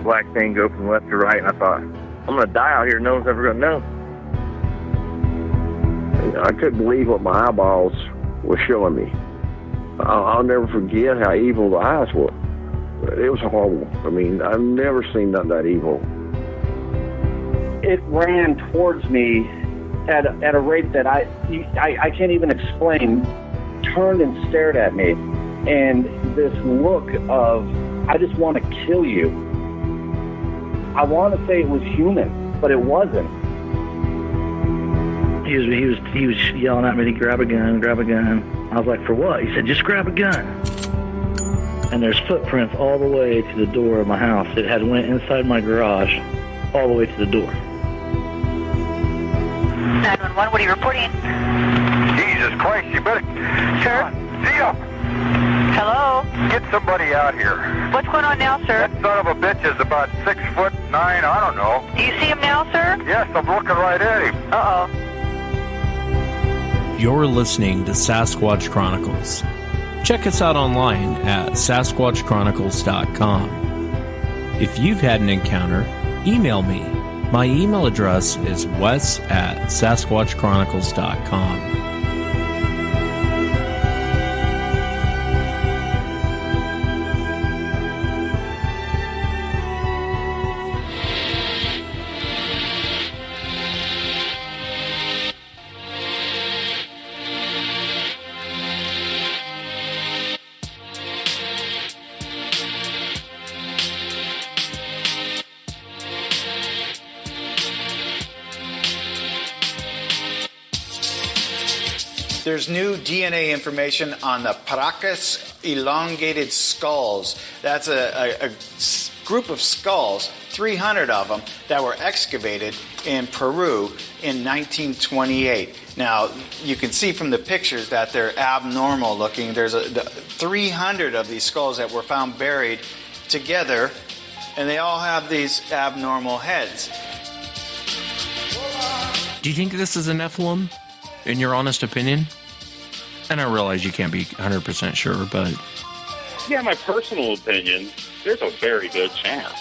black thing go from left to right, and I thought, I'm going to die out here. No one's ever going to know. I couldn't believe what my eyeballs were showing me. I'll never forget how evil the eyes were. It was horrible. I mean, I've never seen nothing that evil. It ran towards me at a rate that I can't even explain. Turned and stared at me, and this look of, I just want to kill you. I want to say it was human, but it wasn't. He was yelling at me to grab a gun. I was like, for what? He said, just grab a gun. And there's footprints all the way to the door of my house. It had went inside my garage all the way to the door. 911, what are you reporting? Jesus Christ, you better... Sir? Zia! Hello? Get somebody out here. What's going on now, sir? That son of a bitch is about 6'9", I don't know. Do you see him now, sir? Yes, I'm looking right at him. Uh-oh. You're listening to Sasquatch Chronicles. Check us out online at sasquatchchronicles.com. If you've had an encounter, email me. My email address is wes@sasquatchchronicles.com. There's new DNA information on the Paracas elongated skulls. That's a group of skulls, 300 of them, that were excavated in Peru in 1928. Now, you can see from the pictures that they're abnormal looking. There's 300 of these skulls that were found buried together, and they all have these abnormal heads. Do you think this is a Nephilim, in your honest opinion? And I realize you can't be 100% sure, but... Yeah, my personal opinion, there's a very good chance.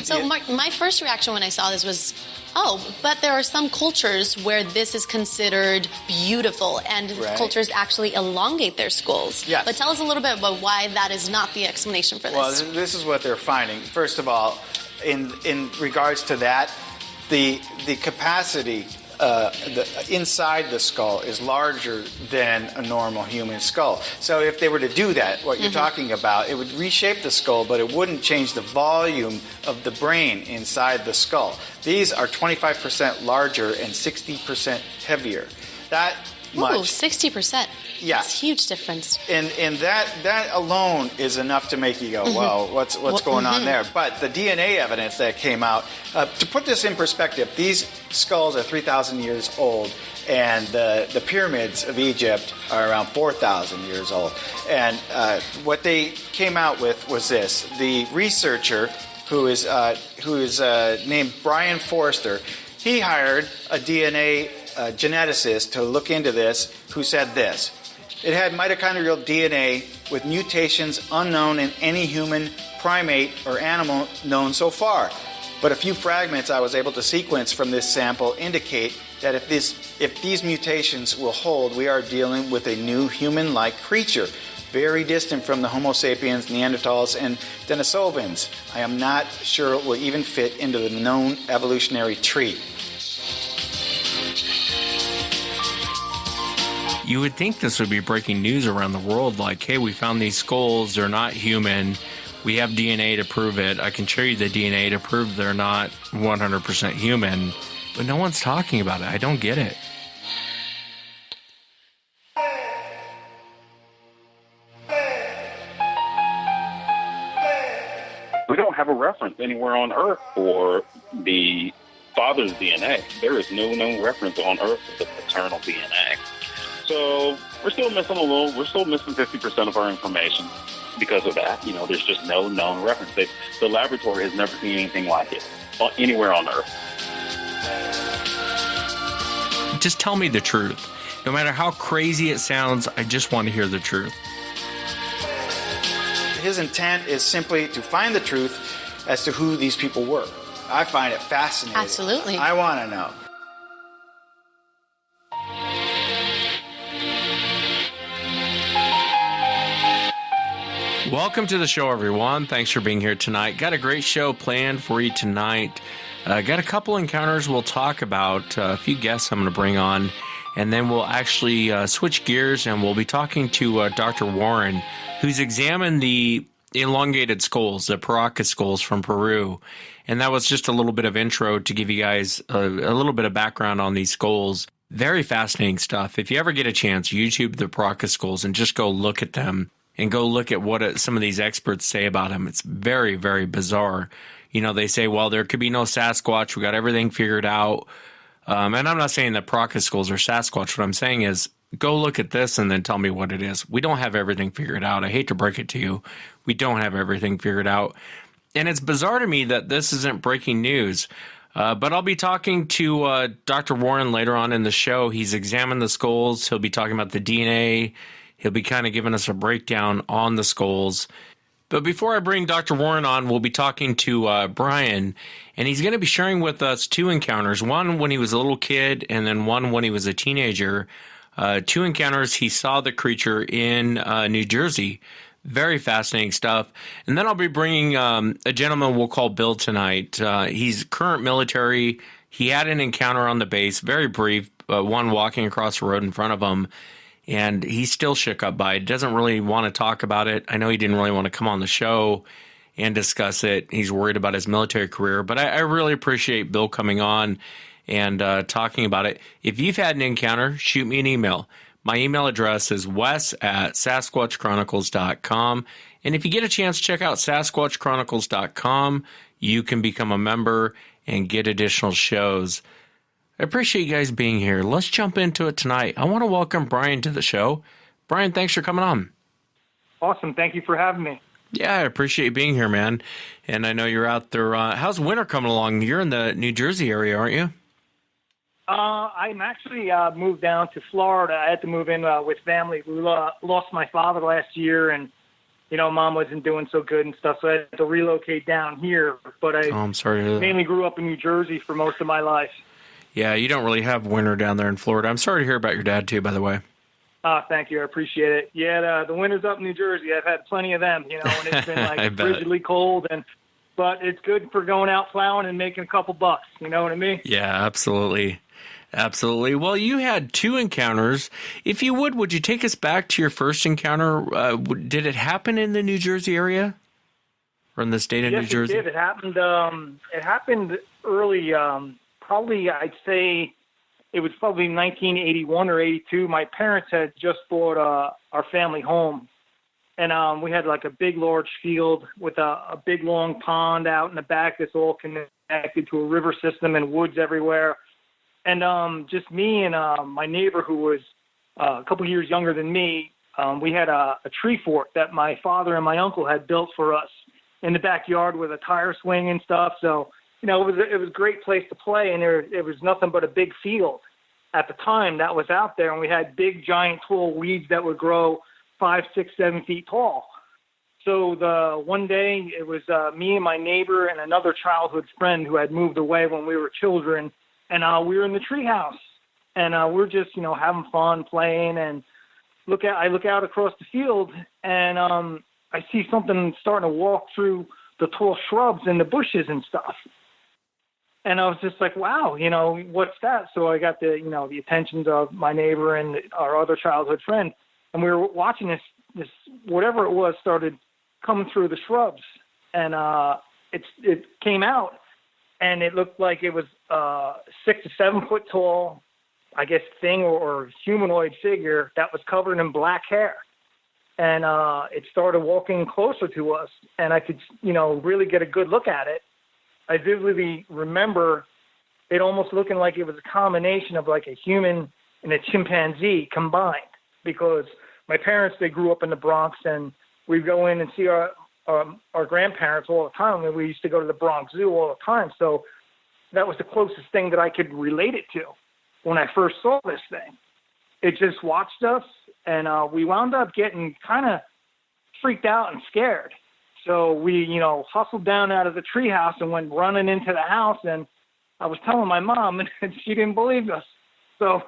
So my first reaction when I saw this was, oh, but there are some cultures where this is considered beautiful, and cultures actually elongate their skulls. Yes. But tell us a little bit about why that is not the explanation for this. Well, this is what they're finding. First of all, in regards to that, the capacity inside the skull is larger than a normal human skull. So if they were to do that, what you're talking about, it would reshape the skull, but it wouldn't change the volume of the brain inside the skull. These are 25% larger and 60% heavier. That much. Ooh, 60%. Yeah. That's a huge difference. And that alone is enough to make you go, wow, what's going on there? But the DNA evidence that came out, to put this in perspective, these skulls are 3,000 years old, and the pyramids of Egypt are around 4,000 years old. And what they came out with was this. The researcher, who is named Brian Forrester, he hired a DNA geneticist to look into this, who said this. It had mitochondrial DNA with mutations unknown in any human, primate, or animal known so far. But a few fragments I was able to sequence from this sample indicate that if these mutations will hold, we are dealing with a new human-like creature, very distant from the Homo sapiens, Neanderthals, and Denisovans. I am not sure it will even fit into the known evolutionary tree. You would think this would be breaking news around the world, like, hey, we found these skulls, they're not human, we have DNA to prove it, I can show you the DNA to prove they're not 100% human, but no one's talking about it. I don't get it. We don't have a reference anywhere on Earth for the father's DNA. There is no known reference on Earth for the paternal DNA. So we're still missing 50% of our information because of that. You know, there's just no known reference. The laboratory has never seen anything like it anywhere on Earth. Just tell me the truth. No matter how crazy it sounds, I just want to hear the truth. his intent is simply to find the truth as to who these people were. I find it fascinating. Absolutely. I want to know. Welcome to the show, everyone. Thanks for being here tonight. Got a great show planned for you tonight. Got a couple encounters we'll talk about, a few guests I'm going to bring on, and then we'll actually switch gears and we'll be talking to Dr. Warren, who's examined the elongated skulls, the Paracas skulls from Peru. And that was just a little bit of intro to give you guys a little bit of background on these skulls. Very fascinating stuff. If you ever get a chance, YouTube the Paracas skulls and just go look at them. And go look at what some of these experts say about him. It's very, very bizarre. You know, they say, well, there could be no Sasquatch. We got everything figured out. And I'm not saying that Paracas skulls are Sasquatch. What I'm saying is go look at this and then tell me what it is. We don't have everything figured out. I hate to break it to you. We don't have everything figured out. And it's bizarre to me that this isn't breaking news. But I'll be talking to Dr. Warren later on in the show. He's examined the skulls. He'll be talking about the DNA. He'll be kind of giving us a breakdown on the skulls. But before I bring Dr. Warren on, we'll be talking to Brian, and he's going to be sharing with us two encounters, one when he was a little kid and then one when he was a teenager. Two encounters. He saw the creature in New Jersey. Very fascinating stuff. And then I'll be bringing a gentleman we'll call Bill tonight. He's current military. He had an encounter on the base, very brief, one walking across the road in front of him. And he's still shook up by it. Doesn't really want to talk about it. I know he didn't really want to come on the show and discuss it. He's worried about his military career. But I really appreciate Bill coming on and talking about it. If you've had an encounter, shoot me an email. My email address is wes@sasquatchchronicles.com. And if you get a chance, check out sasquatchchronicles.com. You can become a member and get additional shows. I appreciate you guys being here. Let's jump into it tonight. I want to welcome Brian to the show. Brian, thanks for coming on. Awesome. Thank you for having me. Yeah, I appreciate you being here, man. And I know you're out there. How's winter coming along? You're in the New Jersey area, aren't you? I'm actually moved down to Florida. I had to move in with family. We lost my father last year, and, you know, Mom wasn't doing so good and stuff, so I had to relocate down here. But I'm sorry to hear that. Mainly grew up in New Jersey for most of my life. Yeah, you don't really have winter down there in Florida. I'm sorry to hear about your dad, too, by the way. Thank you. I appreciate it. Yeah, the winters up in New Jersey, I've had plenty of them, you know, and it's been like frigidly cold, but it's good for going out plowing and making a couple bucks. You know what I mean? Yeah, absolutely. Absolutely. Well, you had two encounters. If you would you take us back to your first encounter? Did it happen in the New Jersey area? Or in the state of New Jersey? Yes, it did. It happened early. Probably, I'd say it was probably 1981 or 82. My parents had just bought our family home. And we had like a big, large field with a big, long pond out in the back that's all connected to a river system and woods everywhere. And just me and my neighbor, who was a couple years younger than me, we had a tree fort that my father and my uncle had built for us in the backyard with a tire swing and stuff. So, you know, it was a great place to play, and it was nothing but a big field at the time that was out there, and we had big, giant, tall weeds that would grow 5, 6, 7 feet tall. So the one day it was me and my neighbor and another childhood friend who had moved away when we were children, and we were in the treehouse, and we're just, you know, having fun playing, and I look out across the field, and I see something starting to walk through the tall shrubs and the bushes and stuff. And I was just like, wow, you know, what's that? So I got the attentions of my neighbor and our other childhood friend. And we were watching this whatever it was started coming through the shrubs. And it came out, and it looked like it was 6 to 7 foot tall, I guess, thing or humanoid figure that was covered in black hair. And it started walking closer to us, and I could, you know, really get a good look at it. I vividly remember it almost looking like it was a combination of like a human and a chimpanzee combined, because my parents, they grew up in the Bronx, and we'd go in and see our grandparents all the time, and we used to go to the Bronx Zoo all the time. So that was the closest thing that I could relate it to when I first saw this thing. It just watched us, and we wound up getting kind of freaked out and scared. So we, hustled down out of the treehouse and went running into the house. And I was telling my mom, and she didn't believe us. So,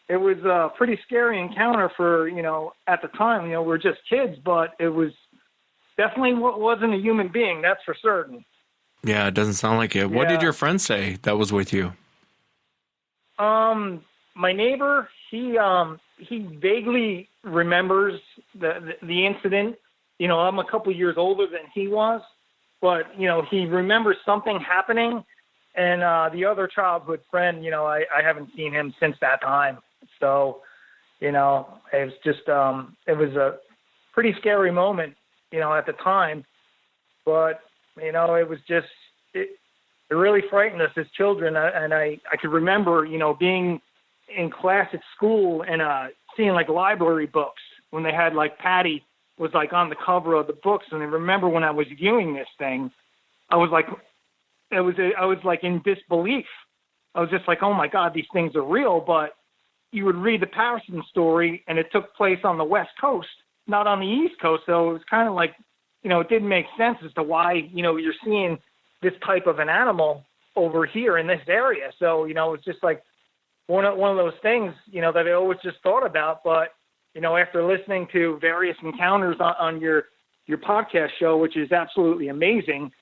it was a pretty scary encounter for, at the time. We're just kids, but it was definitely wasn't a human being, that's for certain. Yeah, it doesn't sound like it. What did your friend say that was with you? My neighbor, he vaguely remembers the incident. I'm a couple years older than he was, but he remembers something happening. And the other childhood friend, I haven't seen him since that time. So, it was just it was a pretty scary moment, at the time. But it was just it really frightened us as children. And I could remember, being in class at school and seeing like library books when they had like Patty was like on the cover of the books. And I remember when I was viewing this thing, I was like in disbelief. I was just like, oh my God, these things are real. But you would read the Patterson story and it took place on the West Coast, not on the East Coast. So it was kind of like, it didn't make sense as to why, you're seeing this type of an animal over here in this area. So, it's just like one of those things, that I always just thought about. But, after listening to various encounters on your podcast show, which is absolutely amazing,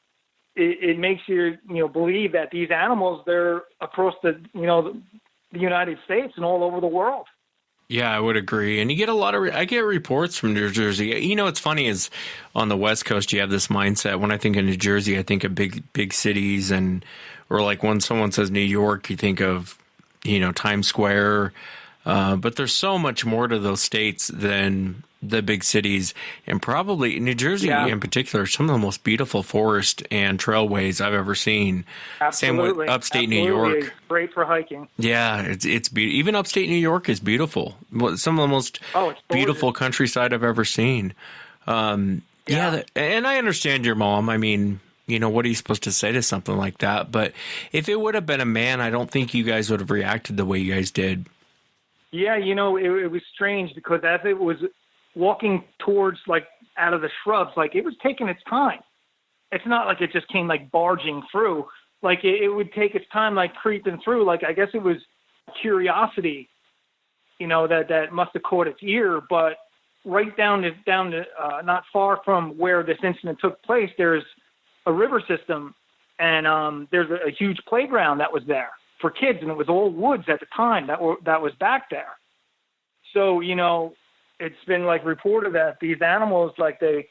it makes you, believe that these animals, they're across the United States and all over the world. Yeah, I would agree. And you get I get reports from New Jersey. What's funny is on the West Coast, you have this mindset. When I think of New Jersey, I think of big cities, or like when someone says New York, you think of, Times Square. But there's so much more to those states than the big cities, and probably New Jersey in particular, some of the most beautiful forest and trailways I've ever seen. Absolutely. Same with upstate New York. Great for hiking. Yeah, it's beautiful. Even upstate New York is beautiful. Some of the most beautiful countryside I've ever seen. And I understand your mom. I mean, what are you supposed to say to something like that? But if it would have been a man, I don't think you guys would have reacted the way you guys did. Yeah, it was strange because as it was walking towards, like, out of the shrubs, like, it was taking its time. It's not like it just came, like, barging through. Like, it would take its time, like, creeping through. Like, I guess it was curiosity, that must have caught its ear. But right down to not far from where this incident took place, there's a river system, and there's a huge playground that was there for kids, and it was all woods at the time that was back there. So, it's been like reported that these animals, like they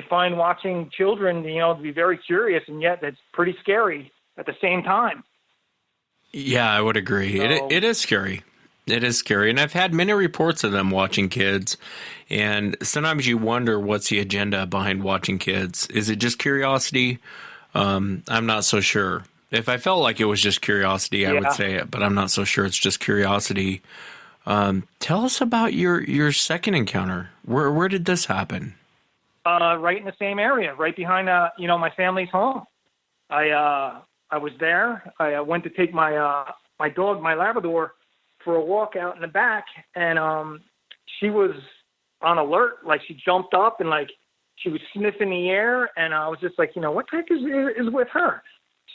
find watching children, to be very curious, and yet it's pretty scary at the same time. Yeah, I would agree. So, it is scary. It is scary. And I've had many reports of them watching kids. And sometimes you wonder what's the agenda behind watching kids. Is it just curiosity? I'm not so sure. If I felt like it was just curiosity, I would say it, but I'm not so sure it's just curiosity. Tell us about your second encounter. Where did this happen? Right in the same area, right behind my family's home. I was there. I went to take my dog, my Labrador, for a walk out in the back, and she was on alert. Like, she jumped up and like she was sniffing the air, and I was just like, what the heck is with her?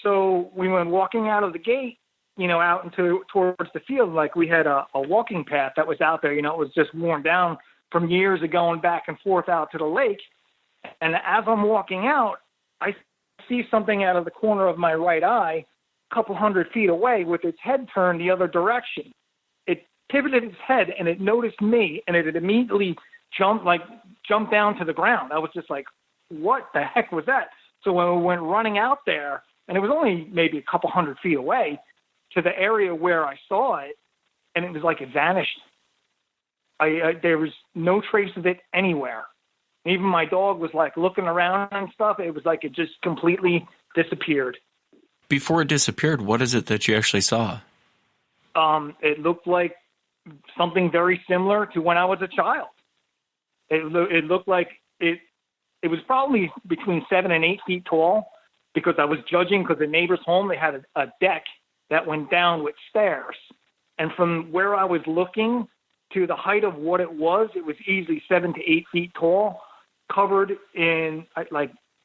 So we went walking out of the gate, out towards the field. Like, we had a walking path that was out there. It was just worn down from years of going back and forth out to the lake. And as I'm walking out, I see something out of the corner of my right eye, a couple 100 feet away, with its head turned the other direction. It pivoted its head, and it noticed me, and it immediately jumped down to the ground. I was just like, what the heck was that? So when we went running out there, and it was only maybe a couple 100 feet away, to the area where I saw it, and it was like it vanished. There was no trace of it anywhere. Even my dog was like looking around and stuff. It was like it just completely disappeared. Before it disappeared, what is it that you actually saw? It looked like something very similar to when I was a child. It looked like it was probably between 7 and 8 feet tall, because I was judging, because the neighbor's home, they had a deck that went down with stairs. And from where I was looking to the height of what it was easily 7 to 8 feet tall. covered in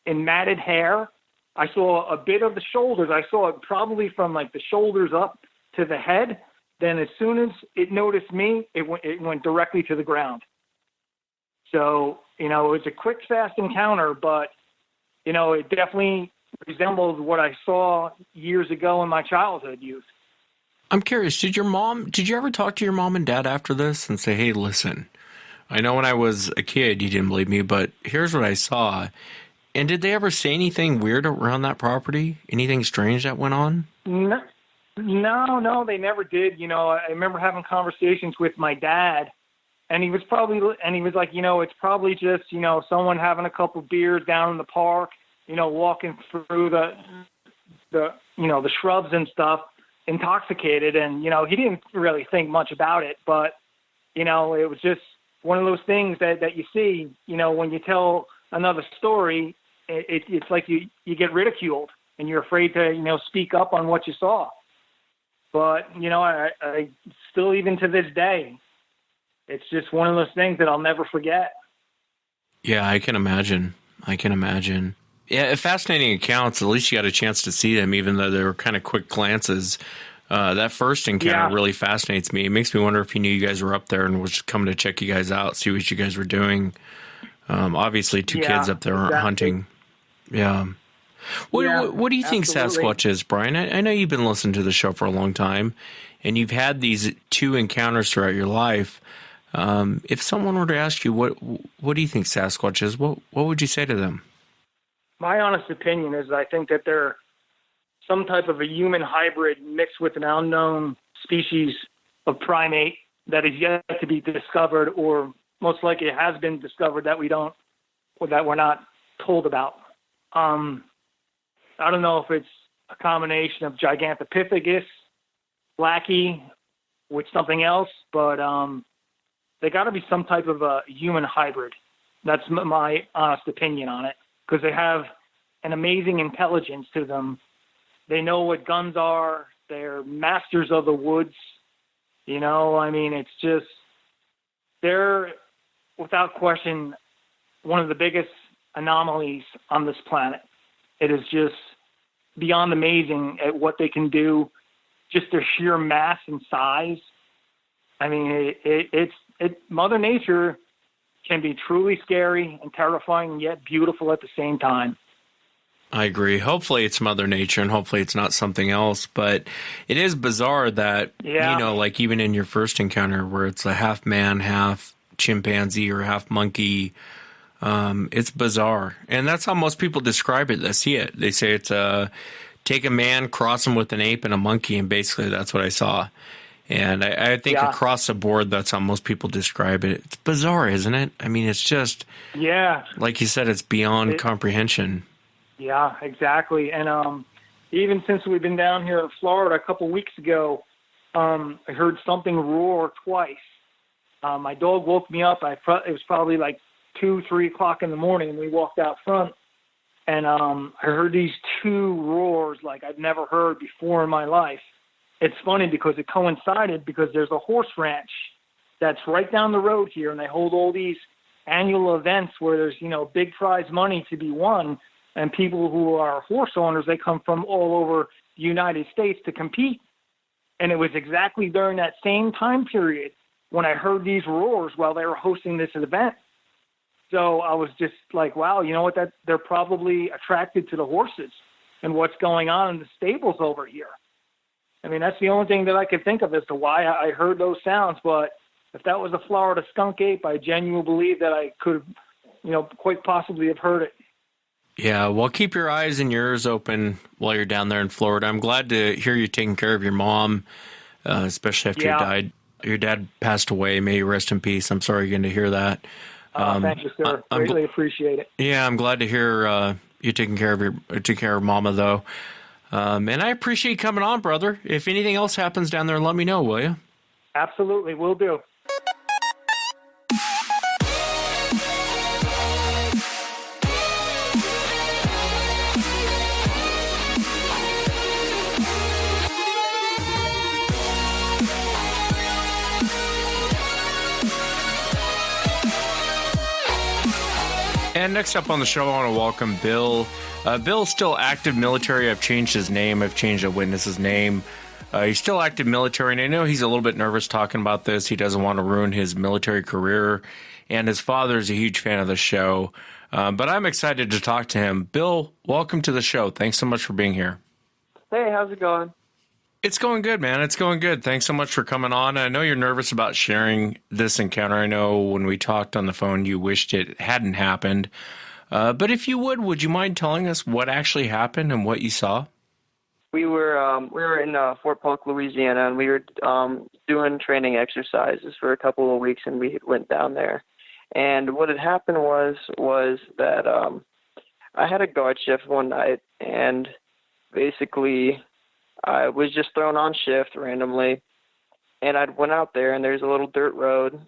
matted hair. I saw a bit of the shoulders. I saw it probably from like the shoulders up to the head. Then as soon as it noticed me, it went directly to the ground. So, it was a quick, fast encounter, but, it definitely resembled what I saw years ago in my childhood youth. I'm curious, did you ever talk to your mom and dad after this and say, hey, listen, I know when I was a kid you didn't believe me, but here's what I saw. And did they ever say anything weird around that property? Anything strange that went on? No, they never did. I remember having conversations with my dad, and he was like, it's probably just, someone having a couple beers down in the park, walking through the shrubs and stuff, intoxicated. And, he didn't really think much about it, but, it was just one of those things that you see, when you tell another story, it's like you get ridiculed and you're afraid to, speak up on what you saw. But, I still, even to this day, it's just one of those things that I'll never forget. Yeah, I can imagine. Yeah, fascinating accounts. At least you got a chance to see them, even though they were kind of quick glances. That first encounter really fascinates me. It makes me wonder if he knew you guys were up there and was just coming to check you guys out, see what you guys were doing. Obviously, two kids up there aren't hunting. Yeah. What do you think Sasquatch is, Brian? I know you've been listening to the show for a long time, and you've had these two encounters throughout your life. If someone were to ask you, what do you think Sasquatch is, what would you say to them? My honest opinion is I think that they're some type of a human hybrid mixed with an unknown species of primate that is yet to be discovered, or most likely has been discovered that we're not told about. I don't know if it's a combination of Gigantopithecus, Blackie, with something else, but they got to be some type of a human hybrid. That's my honest opinion on it, because they have an amazing intelligence to them. They know what guns are. They're masters of the woods. It's just, they're, without question, one of the biggest anomalies on this planet. It is just beyond amazing at what they can do, just their sheer mass and size. Mother Nature can be truly scary and terrifying, and yet beautiful at the same time. I agree. Hopefully it's Mother Nature, and hopefully it's not something else. But it is bizarre that, like even in your first encounter where it's a half man, half chimpanzee or half monkey, it's bizarre. And that's how most people describe it that see it. They say it's take a man, cross him with an ape and a monkey, and basically that's what I saw. And I think across the board, that's how most people describe it. It's bizarre, isn't it? It's just, like you said, it's beyond comprehension. Yeah, exactly. And even since we've been down here in Florida a couple weeks ago, I heard something roar twice. My dog woke me up. It was probably like 2-3 o'clock in the morning, and we walked out front. And I heard these two roars like I've never heard before in my life. It's funny because it coincided because there's a horse ranch that's right down the road here, and they hold all these annual events where there's, big prize money to be won. And people who are horse owners, they come from all over the United States to compete. And it was exactly during that same time period when I heard these roars while they were hosting this event. So I was just like, wow, you know what? They're probably attracted to the horses and what's going on in the stables over here. That's the only thing that I could think of as to why I heard those sounds. But if that was a Florida skunk ape, I genuinely believe that I could have, quite possibly have heard it. Yeah, well, keep your eyes and your ears open while you're down there in Florida. I'm glad to hear you taking care of your mom, especially after your dad passed away. May you rest in peace. I'm sorry you're going to hear that. Thank you, sir. Greatly appreciate it. Yeah, I'm glad to hear you taking care of Mama, though. And I appreciate you coming on, brother. If anything else happens down there, let me know, will you? Absolutely, will do. And next up on the show, I want to welcome Bill. Bill's still active military. I've changed his name. I've changed a witness's name. He's still active military, and I know he's a little bit nervous talking about this. He doesn't want to ruin his military career, and his father is a huge fan of the show. But I'm excited to talk to him. Bill, welcome to the show. Thanks so much for being here. Hey, how's it going? It's going good, man. It's going good. Thanks so much for coming on. I know you're nervous about sharing this encounter. I know when we talked on the phone, you wished it hadn't happened. But if you would you mind telling us what actually happened and what you saw? We were in Fort Polk, Louisiana, and we were doing training exercises for a couple of weeks, and we went down there. And what had happened was that I had a guard shift one night, and basically I was just thrown on shift randomly, and I went out there, and there's a little dirt road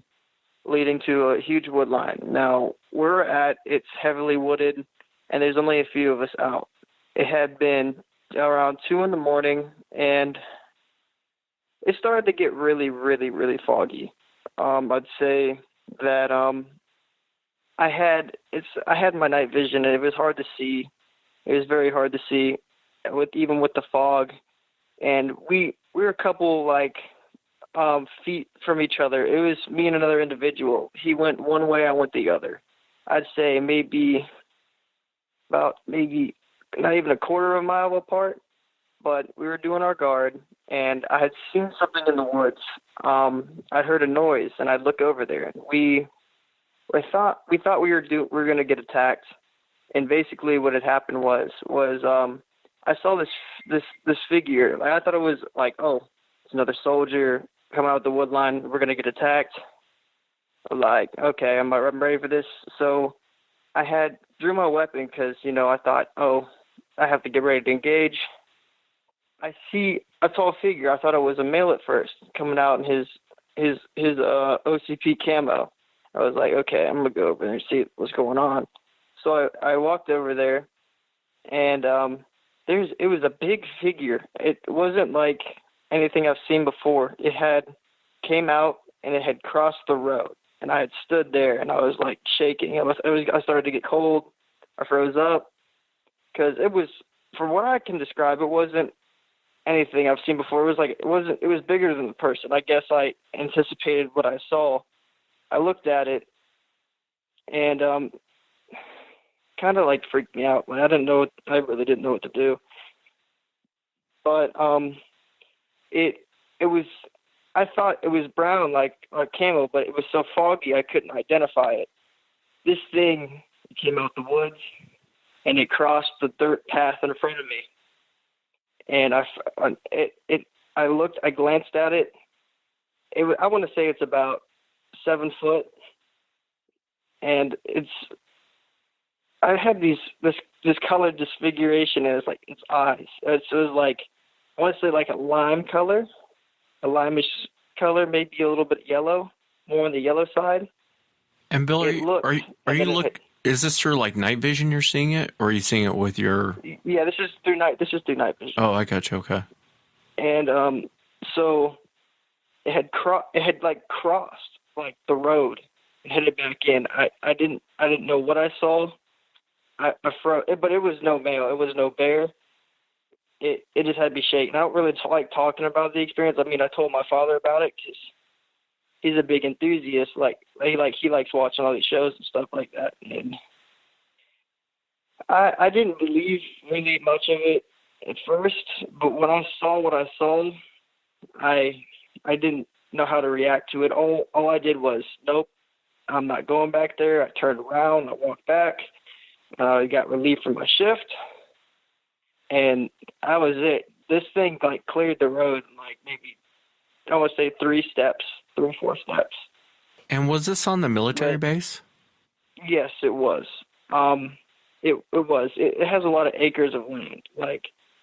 leading to a huge wood line. Now, it's heavily wooded, and there's only a few of us out. It had been around 2 in the morning, and it started to get really, really, really foggy. I'd say that I had my night vision, and it was hard to see. It was very hard to see, even with the fog. And we were a couple feet from each other. It was me and another individual. He went one way, I went the other. I'd say maybe not even a quarter of a mile apart, but we were doing our guard, and I had seen something in the woods. I'd heard a noise, and I'd look over there, and we thought we were going to get attacked. And basically what had happened was I saw this figure. I thought it was it's another soldier coming out of the wood line. We're going to get attacked. Okay, I'm ready for this. So I drew my weapon because, I thought, I have to get ready to engage. I see a tall figure. I thought it was a male at first, coming out in his OCP camo. I was like, okay, I'm going to go over there and see what's going on. So I walked over there, and it was a big figure. It wasn't like anything I've seen before. It came out, and it had crossed the road, and I had stood there, and I was shaking. I started to get cold. I froze up because it was, from what I can describe, it wasn't anything I've seen before. It was bigger than the person. I guess I anticipated what I saw. I looked at it, and kind of freaked me out. I really didn't know what to do. But I thought it was brown like camo, but it was so foggy I couldn't identify it. This thing came out the woods, and it crossed the dirt path in front of me. And I glanced at it. I want to say it's about 7 foot, and I had this color disfiguration, and it's its eyes. It was I want to say a lime color, a limeish color, maybe a little bit yellow, more on the yellow side. And Bill, is this through night vision you're seeing it, or are you seeing it with your? Yeah, this is through night vision. Oh, I got you. Okay. And so it had crossed the road and headed back in. I didn't know what I saw. I froze, but it was no male. It was no bear. It just had to be shaken. I don't really like talking about the experience. I mean, I told my father about it because he's a big enthusiast. He likes watching all these shows and stuff like that. And I didn't believe really much of it at first, but when I saw what I saw, I didn't know how to react to it. All I did was, nope, I'm not going back there. I turned around, I walked back, I got relief from my shift, and that was it. This thing cleared the road in maybe, I want to say 3 or 4 steps. And was this on the military base? Yes, it was. It was. It has a lot of acres of land.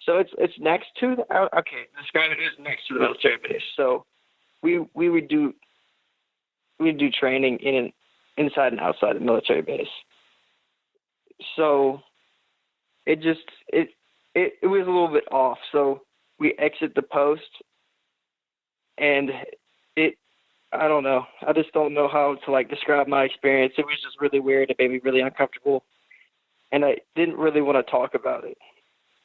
So it's next to describe it as next to the military base. So we would do training inside and outside the military base. So it was a little bit off. So we exit the post, and I don't know. I just don't know how to like describe my experience. It was just really weird. It made me really uncomfortable, and I didn't really want to talk about it.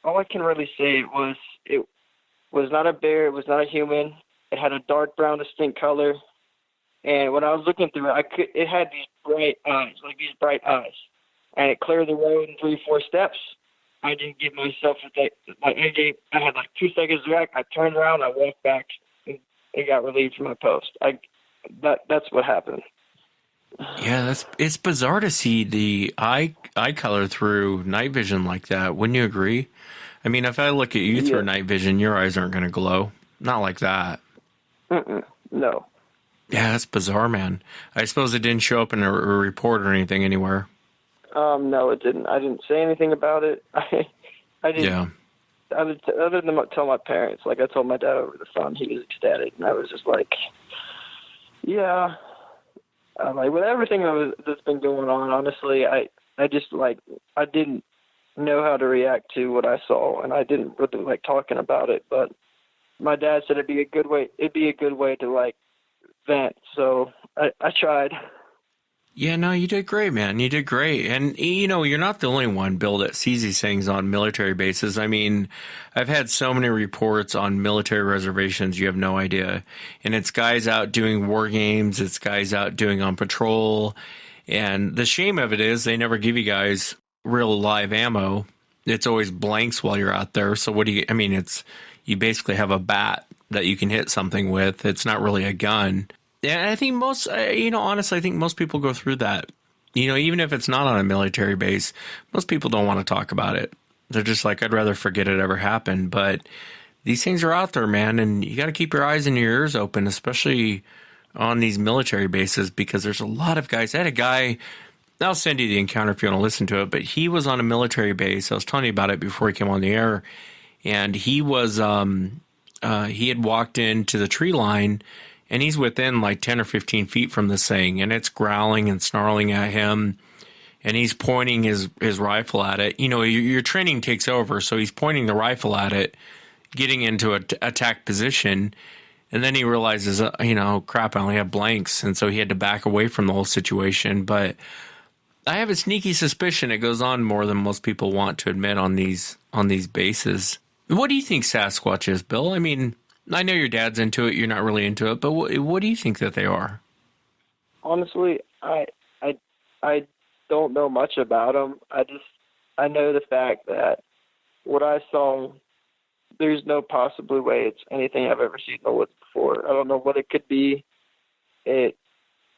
All I can really say was it was not a bear. It was not a human. It had a dark brown, distinct color, and when I was looking through it, it had these bright eyes, and it cleared the road in 3-4 steps. I didn't give myself I had like 2 seconds to react. I turned around, I walked back, and got relieved from my post. That's what happened. Yeah, it's bizarre to see the eye color through night vision like that. Wouldn't you agree? I mean, if I look at you through night vision, your eyes aren't going to glow. Not like that. No. Yeah, that's bizarre, man. I suppose it didn't show up in a report or anything anywhere. No, it didn't. I didn't say anything about it. I didn't. Yeah. Other than tell my parents, like I told my dad over the phone, he was ecstatic, and I was just like, yeah. Like with everything that's been going on, honestly, I just like I didn't know how to react to what I saw, and I didn't really like talking about it. But my dad said it'd be a good way to like vent, so I tried. Yeah, no, you did great, man. You did great. And, you know, you're not the only one, Bill, that sees these things on military bases. I mean, I've had so many reports on military reservations, you have no idea. And it's guys out doing war games. It's guys out doing on patrol. And the shame of it is they never give you guys real live ammo. It's always blanks while you're out there. So you basically have a bat that you can hit something with. It's not really a gun. Yeah, I think honestly, I think most people go through that. You know, even if it's not on a military base, most people don't want to talk about it. They're just like, I'd rather forget it ever happened. But these things are out there, man, and you got to keep your eyes and your ears open, especially on these military bases, because there's a lot of guys. I had a guy, I'll send you the encounter if you want to listen to it, but he was on a military base. I was telling you about it before he came on the air, and he was he had walked into the tree line. And he's within like 10 or 15 feet from this thing, and it's growling and snarling at him, and he's pointing his rifle at it. You know, your training takes over, so he's pointing the rifle at it, getting into an attack position, and then he realizes, crap, I only have blanks, and so he had to back away from the whole situation. But I have a sneaky suspicion it goes on more than most people want to admit on these bases. What do you think Sasquatch is, Bill? I mean, I know your dad's into it. You're not really into it, but what do you think that they are? Honestly, I don't know much about them. I know the fact that what I saw, there's no possible way it's anything I've ever seen in the woods before. I don't know what it could be. It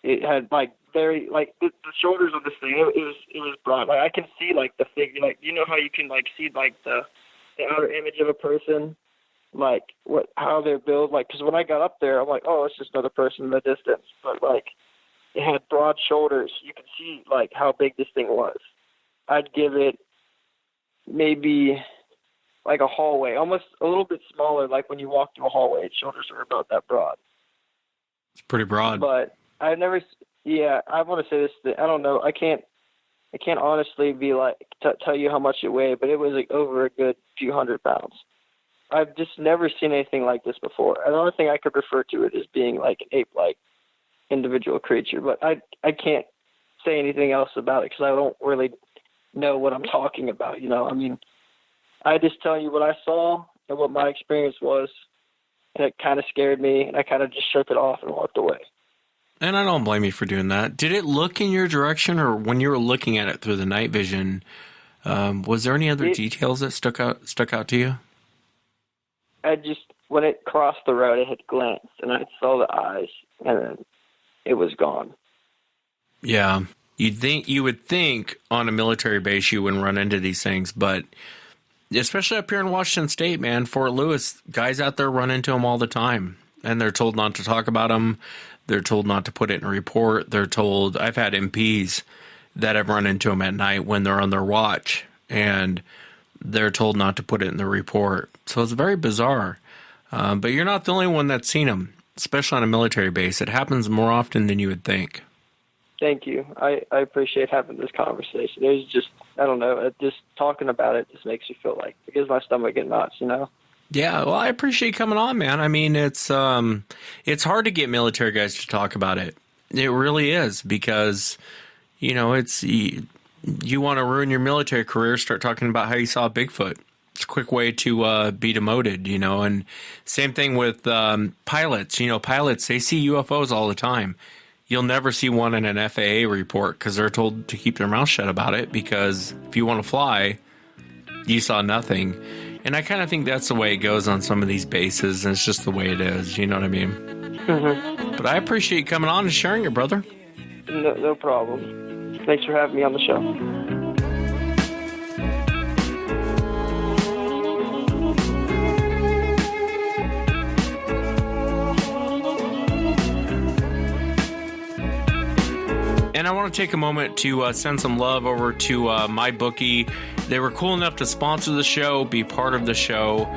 had like very like the shoulders of this thing. It was broad. Like I can see like the figure. Like you know how you can like see like the outer image of a person. Like how they're built, like because when I got up there, I'm like, oh, it's just another person in the distance. But like, it had broad shoulders. You could see like how big this thing was. I'd give it maybe like a hallway, almost a little bit smaller. Like when you walk through a hallway, its shoulders are about that broad. It's pretty broad. But I've never. Yeah, I want to say this. I don't know. I can't honestly be like tell you how much it weighed, but it was like over a good few 100 pounds. I've just never seen anything like this before. And the only thing I could refer to it as being like an ape-like individual creature. But I can't say anything else about it because I don't really know what I'm talking about. You know, I mean, I just tell you what I saw and what my experience was, and it kind of scared me, and I kind of just shook it off and walked away. And I don't blame you for doing that. Did it look in your direction, or when you were looking at it through the night vision, was there any other details that stuck out to you? When it crossed the road, it had glanced, and I saw the eyes, and then it was gone. Yeah. You would think on a military base you wouldn't run into these things, but especially up here in Washington State, man, Fort Lewis, guys out there run into them all the time, and they're told not to talk about them. They're told not to put it in a report. They're told, I've had MPs that have run into them at night when they're on their watch, and they're told not to put it in the report. So it's very bizarre. But you're not the only one that's seen them, especially on a military base. It happens more often than you would think. Thank you. I appreciate having this conversation. There's just, I don't know, just talking about it just makes me feel like, it gives my stomach in knots, you know? Yeah, well, I appreciate you coming on, man. I mean, it's hard to get military guys to talk about it. It really is, because, it's you want to ruin your military career, start talking about how you saw Bigfoot. It's a quick way to be demoted, and same thing with pilots. Pilots, they see UFOs all the time. You'll never see one in an FAA report because they're told to keep their mouth shut about it, because if you want to fly, you saw nothing. And I kind of think that's the way it goes on some of these bases, and it's just the way it is. You know what I mean? Mm-hmm. But I appreciate you coming on and sharing it, brother. No problem. Thanks for having me on the show. And I want to take a moment to send some love over to MyBookie. They were cool enough to sponsor the show, be part of the show.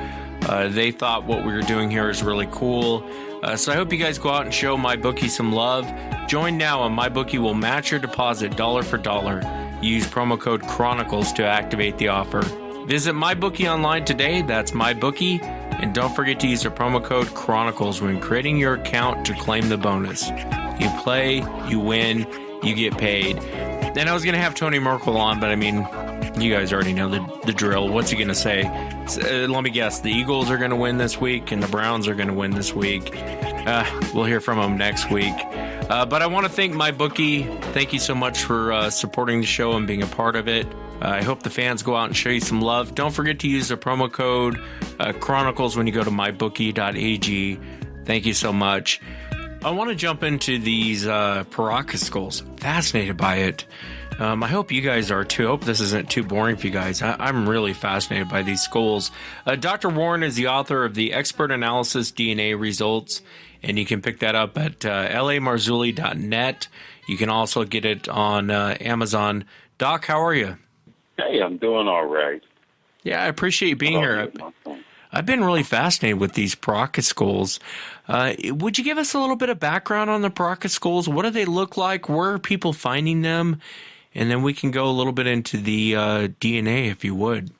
They thought what we were doing here is really cool. So I hope you guys go out and show MyBookie some love. Join now, and MyBookie will match your deposit dollar for dollar. Use promo code Chronicles to activate the offer. Visit MyBookie online today. That's MyBookie. And don't forget to use the promo code Chronicles when creating your account to claim the bonus. You play, you win, you get paid. And I was going to have Tony Merkel on, but I mean, you guys already know the drill. What's he going to say? Let me guess. The Eagles are going to win this week, and the Browns are going to win this week. We'll hear from them next week. But I want to thank MyBookie. Thank you so much for supporting the show and being a part of it. I hope the fans go out and show you some love. Don't forget to use the promo code Chronicles when you go to mybookie.ag. Thank you so much. I want to jump into these Paracas skulls. Fascinated by it. I hope you guys are too. I hope this isn't too boring for you guys. I'm really fascinated by these skulls. Dr. Warren is the author of the Expert Analysis DNA Results, and you can pick that up at lamarzulli.net. You can also get it on Amazon. Doc, how are you? Hey, I'm doing all right. Yeah, I appreciate you being here. I've been really fascinated with these Paracas skulls. Would you give us a little bit of background on the Paracas skulls? What do they look like? Where are people finding them? And then we can go a little bit into the DNA, if you would.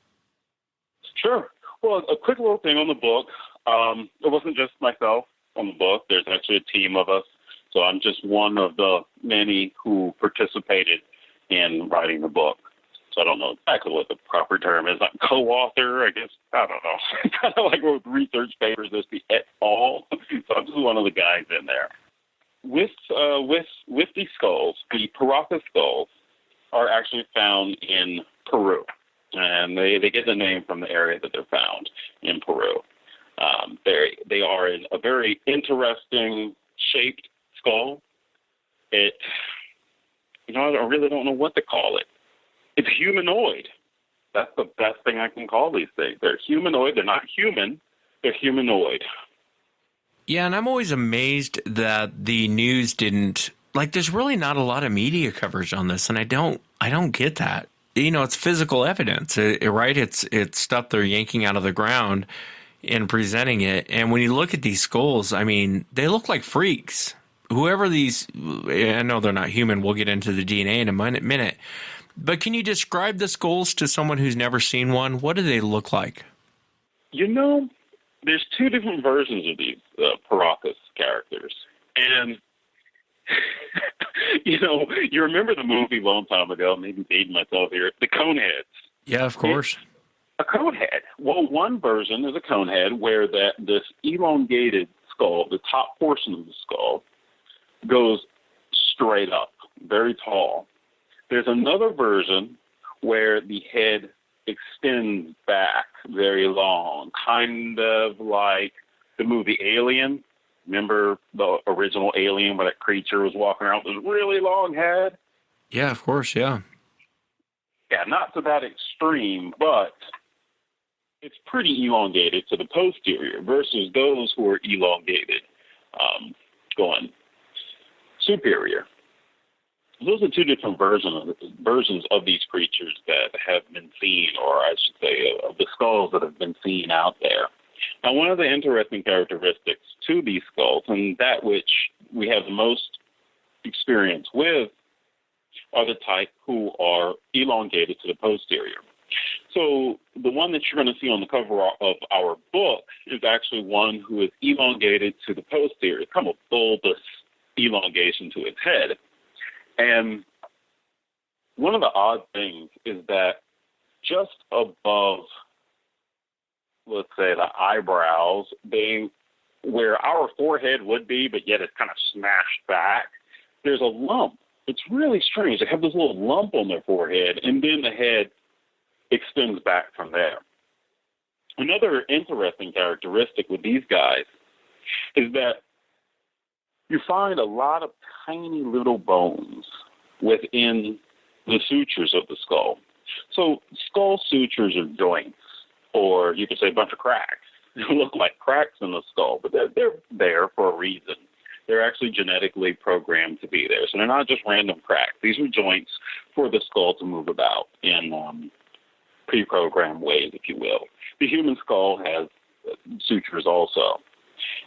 Sure. Well, a quick little thing on the book. It wasn't just myself on the book. There's actually a team of us. So I'm just one of the many who participated in writing the book. So I don't know exactly what the proper term is. Like co-author, I guess. I don't know. Kind of like with research papers, there's the et al. So I'm just one of the guys in there. With these skulls, the Paracas skulls are actually found in Peru, and they get the name from the area that they're found in Peru. They are in a very interesting shaped skull. I really don't know what to call it. It's humanoid. That's the best thing I can call these things. They're humanoid. They're not human. They're humanoid. Yeah, and I'm always amazed that the news didn't, there's really not a lot of media coverage on this, and I don't get that. It's physical evidence, right? It's stuff they're yanking out of the ground and presenting it. And when you look at these skulls, I mean, they look like freaks. Whoever these, I know they're not human. We'll get into the DNA in a minute. But can you describe the skulls to someone who's never seen one? What do they look like? There's two different versions of these Paracas characters. And, you remember the movie a long time ago, maybe dating myself here, the Coneheads. Yeah, of course. A conehead. Well, one version is a conehead where this elongated skull, the top portion of the skull, goes straight up, very tall. There's another version where the head extends back very long, kind of like the movie Alien. Remember the original Alien where that creature was walking around with this really long head? Yeah, of course, yeah. Yeah, not to that extreme, but it's pretty elongated to the posterior versus those who are elongated going superior. Those are two different versions of these creatures that have been seen, or I should say, of the skulls that have been seen out there. Now, one of the interesting characteristics to these skulls, and that which we have the most experience with, are the type who are elongated to the posterior. So the one that you're going to see on the cover of our book is actually one who is elongated to the posterior. It's kind of a bulbous elongation to its head. And one of the odd things is that just above, let's say, the eyebrows being where our forehead would be, but yet it's kind of smashed back, there's a lump. It's really strange. They have this little lump on their forehead, and then the head extends back from there. Another interesting characteristic with these guys is that you find a lot of tiny little bones within the sutures of the skull. So skull sutures are joints, or you could say a bunch of cracks. They look like cracks in the skull, but they're there for a reason. They're actually genetically programmed to be there. So they're not just random cracks. These are joints for the skull to move about in pre-programmed ways, if you will. The human skull has sutures also.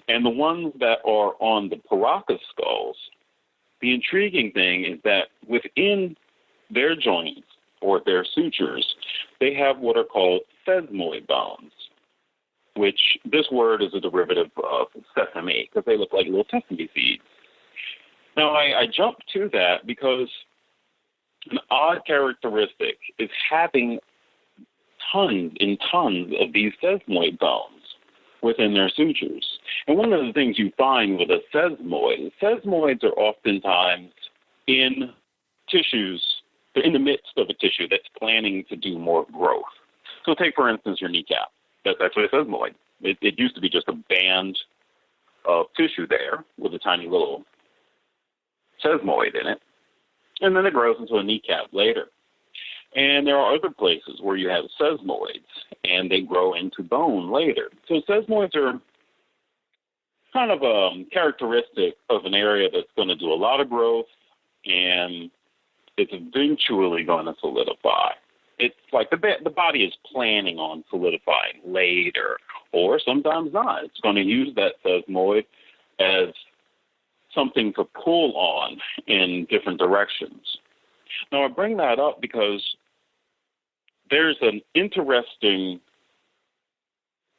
And the ones that are on the Paracas skulls, the intriguing thing is that within their joints or their sutures, they have what are called sesamoid bones, which this word is a derivative of sesame because they look like little sesame seeds. Now, I jump to that because an odd characteristic is having tons and tons of these sesamoid bones within their sutures. And one of the things you find with a sesamoids are oftentimes in tissues. They're in the midst of a tissue that's planning to do more growth. So take, for instance, your kneecap. That's actually a sesamoid. It used to be just a band of tissue there with a tiny little sesamoid in it. And then it grows into a kneecap later. And there are other places where you have sesamoids, and they grow into bone later. So sesamoids are kind of a characteristic of an area that's going to do a lot of growth, and it's eventually going to solidify. It's like the body is planning on solidifying later, or sometimes not. It's going to use that sesamoid as something to pull on in different directions. Now, I bring that up because there's an interesting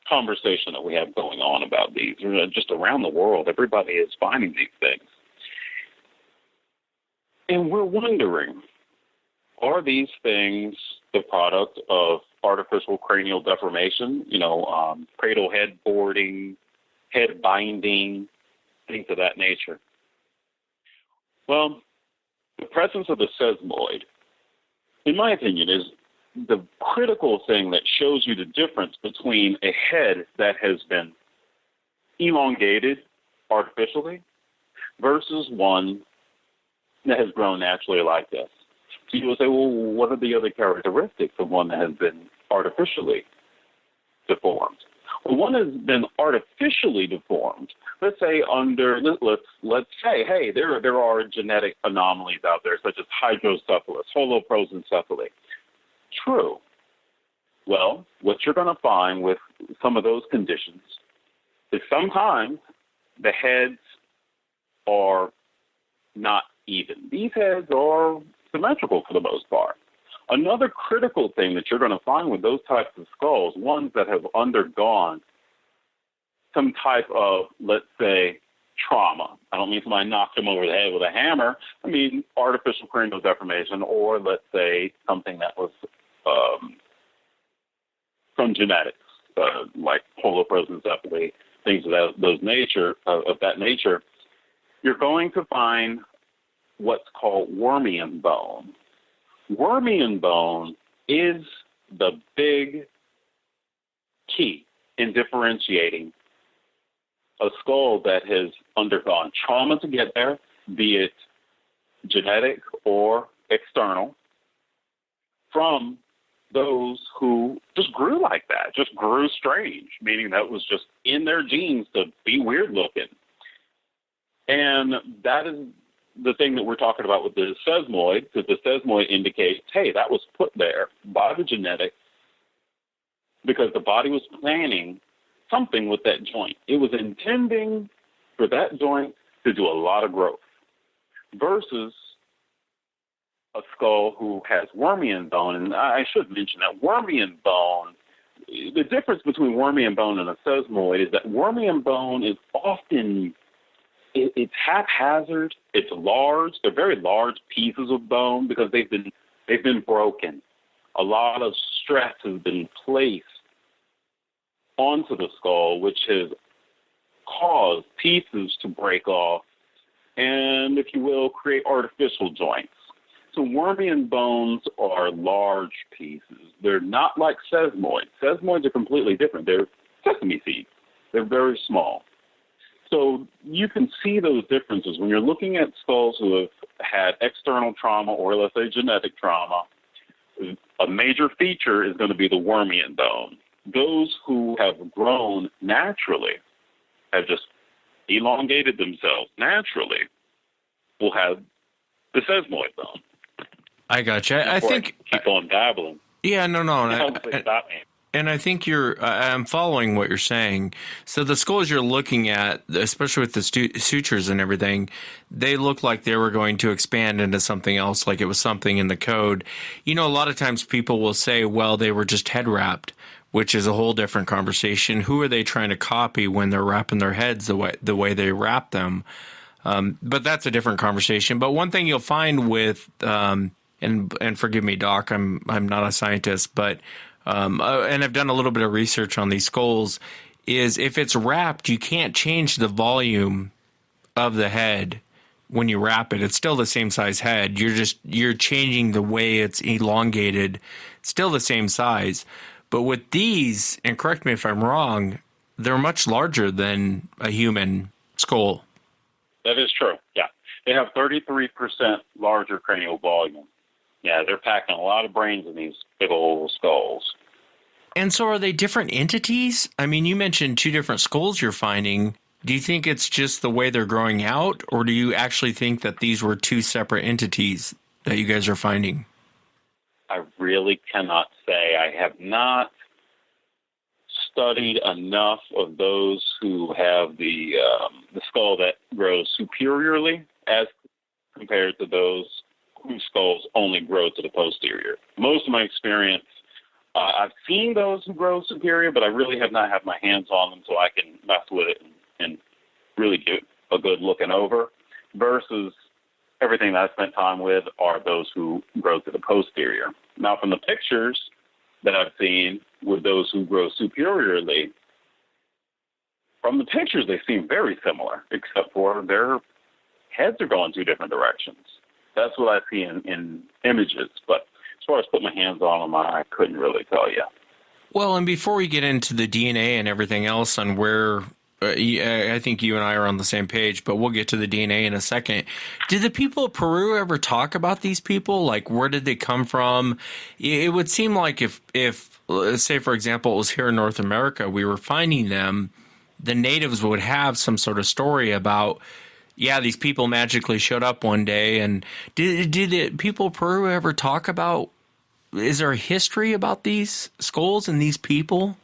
conversation that we have going on about these. Just around the world, everybody is finding these things. And we're wondering, are these things the product of artificial cranial deformation, cradle head boarding, head binding, things of that nature? Well, the presence of the sesamoid, in my opinion, is the critical thing that shows you the difference between a head that has been elongated artificially versus one that has grown naturally like this. So you will say, well, what are the other characteristics of one that has been artificially deformed? Well, one has been artificially deformed. Let's say let's say, hey, there are genetic anomalies out there, such as hydrocephalus, holoprosencephaly. True. Well, what you're going to find with some of those conditions is sometimes the heads are not even. These heads are symmetrical for the most part. Another critical thing that you're going to find with those types of skulls, ones that have undergone some type of, let's say, trauma. I don't mean somebody knocked them over the head with a hammer. I mean artificial cranial deformation, or let's say something that was from genetics, like holoprosencephaly, things of that nature. You're going to find what's called Wormian bone. Wormian bone is the big key in differentiating a skull that has undergone trauma to get there, be it genetic or external, from those who just grew like that, just grew strange, meaning that was just in their genes to be weird looking. And that is the thing that we're talking about with the sesamoid, because the sesamoid indicates, hey, that was put there by the genetics because the body was planning something with that joint. It was intending for that joint to do a lot of growth versus a skull who has wormian bone, and I should mention that wormian bone, the difference between wormian bone and a sesamoid is that wormian bone is often, it's haphazard, it's large, they're very large pieces of bone because they've been broken. A lot of stress has been placed onto the skull, which has caused pieces to break off and, if you will, create artificial joints. So wormian bones are large pieces. They're not like sesamoids. Sesamoids are completely different. They're sesame seeds. They're very small. So you can see those differences when you're looking at skulls who have had external trauma or, let's say, genetic trauma. A major feature is going to be the wormian bone. Those who have grown naturally, have just elongated themselves naturally, will have the sesamoid bone. I gotcha. I think keep on dabbling. Yeah, no. And I think I'm following what you're saying. So the skulls you're looking at, especially with the sutures and everything, they look like they were going to expand into something else, like it was something in the code. You know, a lot of times people will say, well, they were just head wrapped, which is a whole different conversation. Who are they trying to copy when they're wrapping their heads the way they wrap them? But that's a different conversation. But one thing you'll find with and forgive me, Doc, I'm not a scientist, but and I've done a little bit of research on these skulls, is if it's wrapped, you can't change the volume of the head when you wrap it. It's still the same size head. You're changing the way it's elongated. It's still the same size. But with these, and correct me if I'm wrong, they're much larger than a human skull. That is true, yeah. They have 33% larger cranial volume. Yeah, they're packing a lot of brains in these big old skulls. And so are they different entities? I mean, you mentioned two different skulls you're finding. Do you think it's just the way they're growing out, or do you actually think that these were two separate entities that you guys are finding? I really cannot say. I have not studied enough of those who have the skull that grows superiorly as compared to those whose skulls only grow to the posterior. Most of my experience, I've seen those who grow superior, but I really have not had my hands on them so I can mess with it and really get a good looking over, versus everything that I spent time with are those who grow to the posterior. Now, from the pictures that I've seen with those who grow superiorly, from the pictures they seem very similar, except for their heads are going two different directions. That's what I see in images, but as far as putting my hands on them, I couldn't really tell you. Well, and before we get into the DNA and everything else on where I think you and I are on the same page, but we'll get to the DNA in a second. Did the people of Peru ever talk about these people? Like, where did they come from? It would seem like if let's say, for example, it was here in North America, we were finding them, the natives would have some sort of story about, yeah, these people magically showed up one day. And did the people of Peru ever talk about, is there a history about these skulls and these people?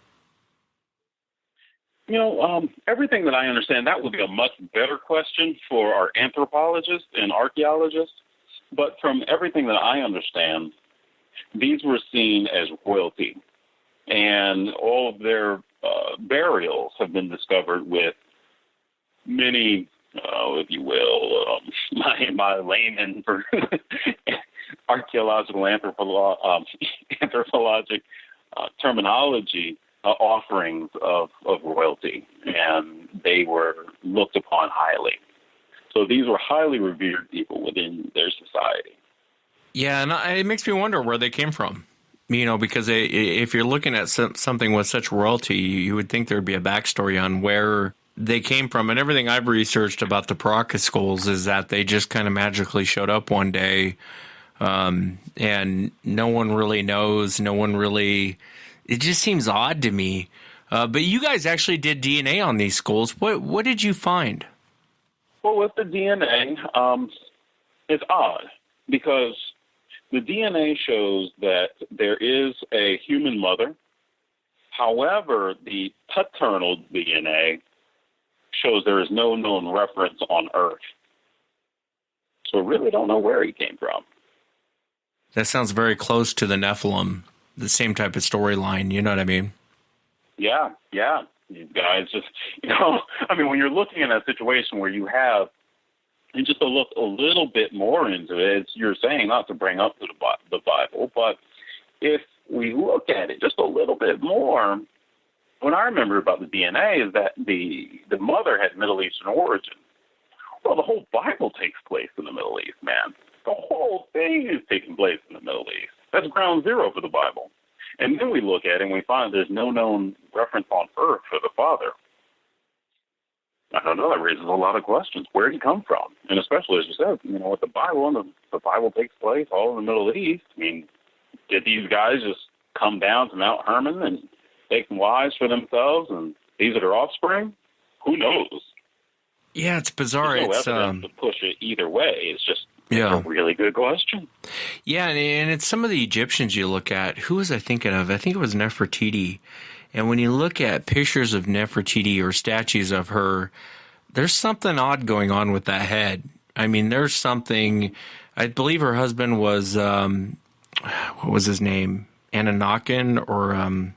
You know, everything that I understand, that would be a much better question for our anthropologists and archaeologists. But from everything that I understand, these were seen as royalty. And all of their burials have been discovered with many, if you will, my layman for archaeological anthropologic terminology, offerings of royalty, and they were looked upon highly. So these were highly revered people within their society. Yeah, and it makes me wonder where they came from. You know, because if you're looking at something with such royalty, you would think there'd be a backstory on where they came from. And everything I've researched about the Paracas skulls is that they just kind of magically showed up one day, and no one really knows. No one really. It just seems odd to me. But you guys actually did DNA on these skulls. What did you find? Well, with the DNA, it's odd because the DNA shows that there is a human mother. However, the paternal DNA shows there is no known reference on Earth. So we really don't know where he came from. That sounds very close to the Nephilim, the same type of storyline. You know what I mean? Yeah. These guys just, when you're looking at a situation where you have, and just to look a little bit more into it, as you're saying, not to bring up the Bible, but if we look at it just a little bit more, what I remember about the DNA is that the mother had Middle Eastern origin. Well, the whole Bible takes place in the Middle East, man. The whole thing is taking place in the Middle East. That's ground zero for the Bible. And then we look at it and we find there's no known reference on earth for the Father. I don't know, that raises a lot of questions. Where did he come from? And especially, as you said, with the Bible, and the Bible takes place all in the Middle East. I mean, did these guys just come down to Mount Hermon and take some wives for themselves, and these are their offspring? Who knows? Yeah, it's bizarre. There's no evidence to push it either way. It's just a really good question. Yeah, and it's some of the Egyptians you look at. Who was I thinking of? I think it was Nefertiti. And when you look at pictures of Nefertiti or statues of her, there's something odd going on with that head. I mean, there's something. I believe her husband was, what was his name? Anunnaki, or I'm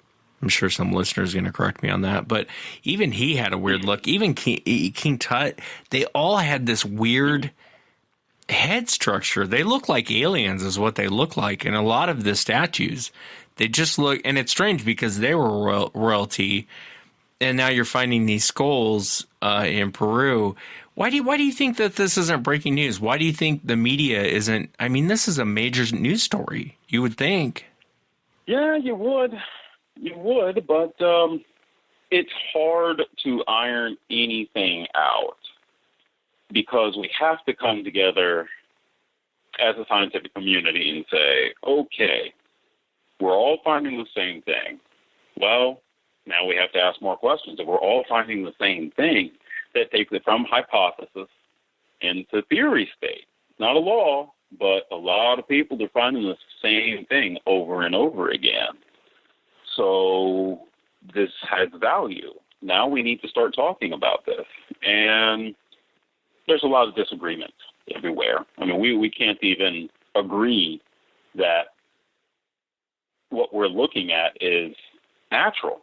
sure some listeners are going to correct me on that. But even he had a weird look. Even King Tut, they all had this weird head structure. They look like aliens is what they look like. And a lot of the statues, they just look, and it's strange because they were royalty, and now you're finding these skulls in Peru. Why do you think that this isn't breaking news? Why do you think the media isn't? I mean, this is a major news story. You would think. Yeah, you would, but it's hard to iron anything out because we have to come together as a scientific community and say, okay, we're all finding the same thing. Well, now we have to ask more questions. If we're all finding the same thing, that takes it from hypothesis into theory state. Not a law, but a lot of people are finding the same thing over and over again. So this has value. Now we need to start talking about this. And there's a lot of disagreement everywhere. I mean, we can't even agree that what we're looking at is natural.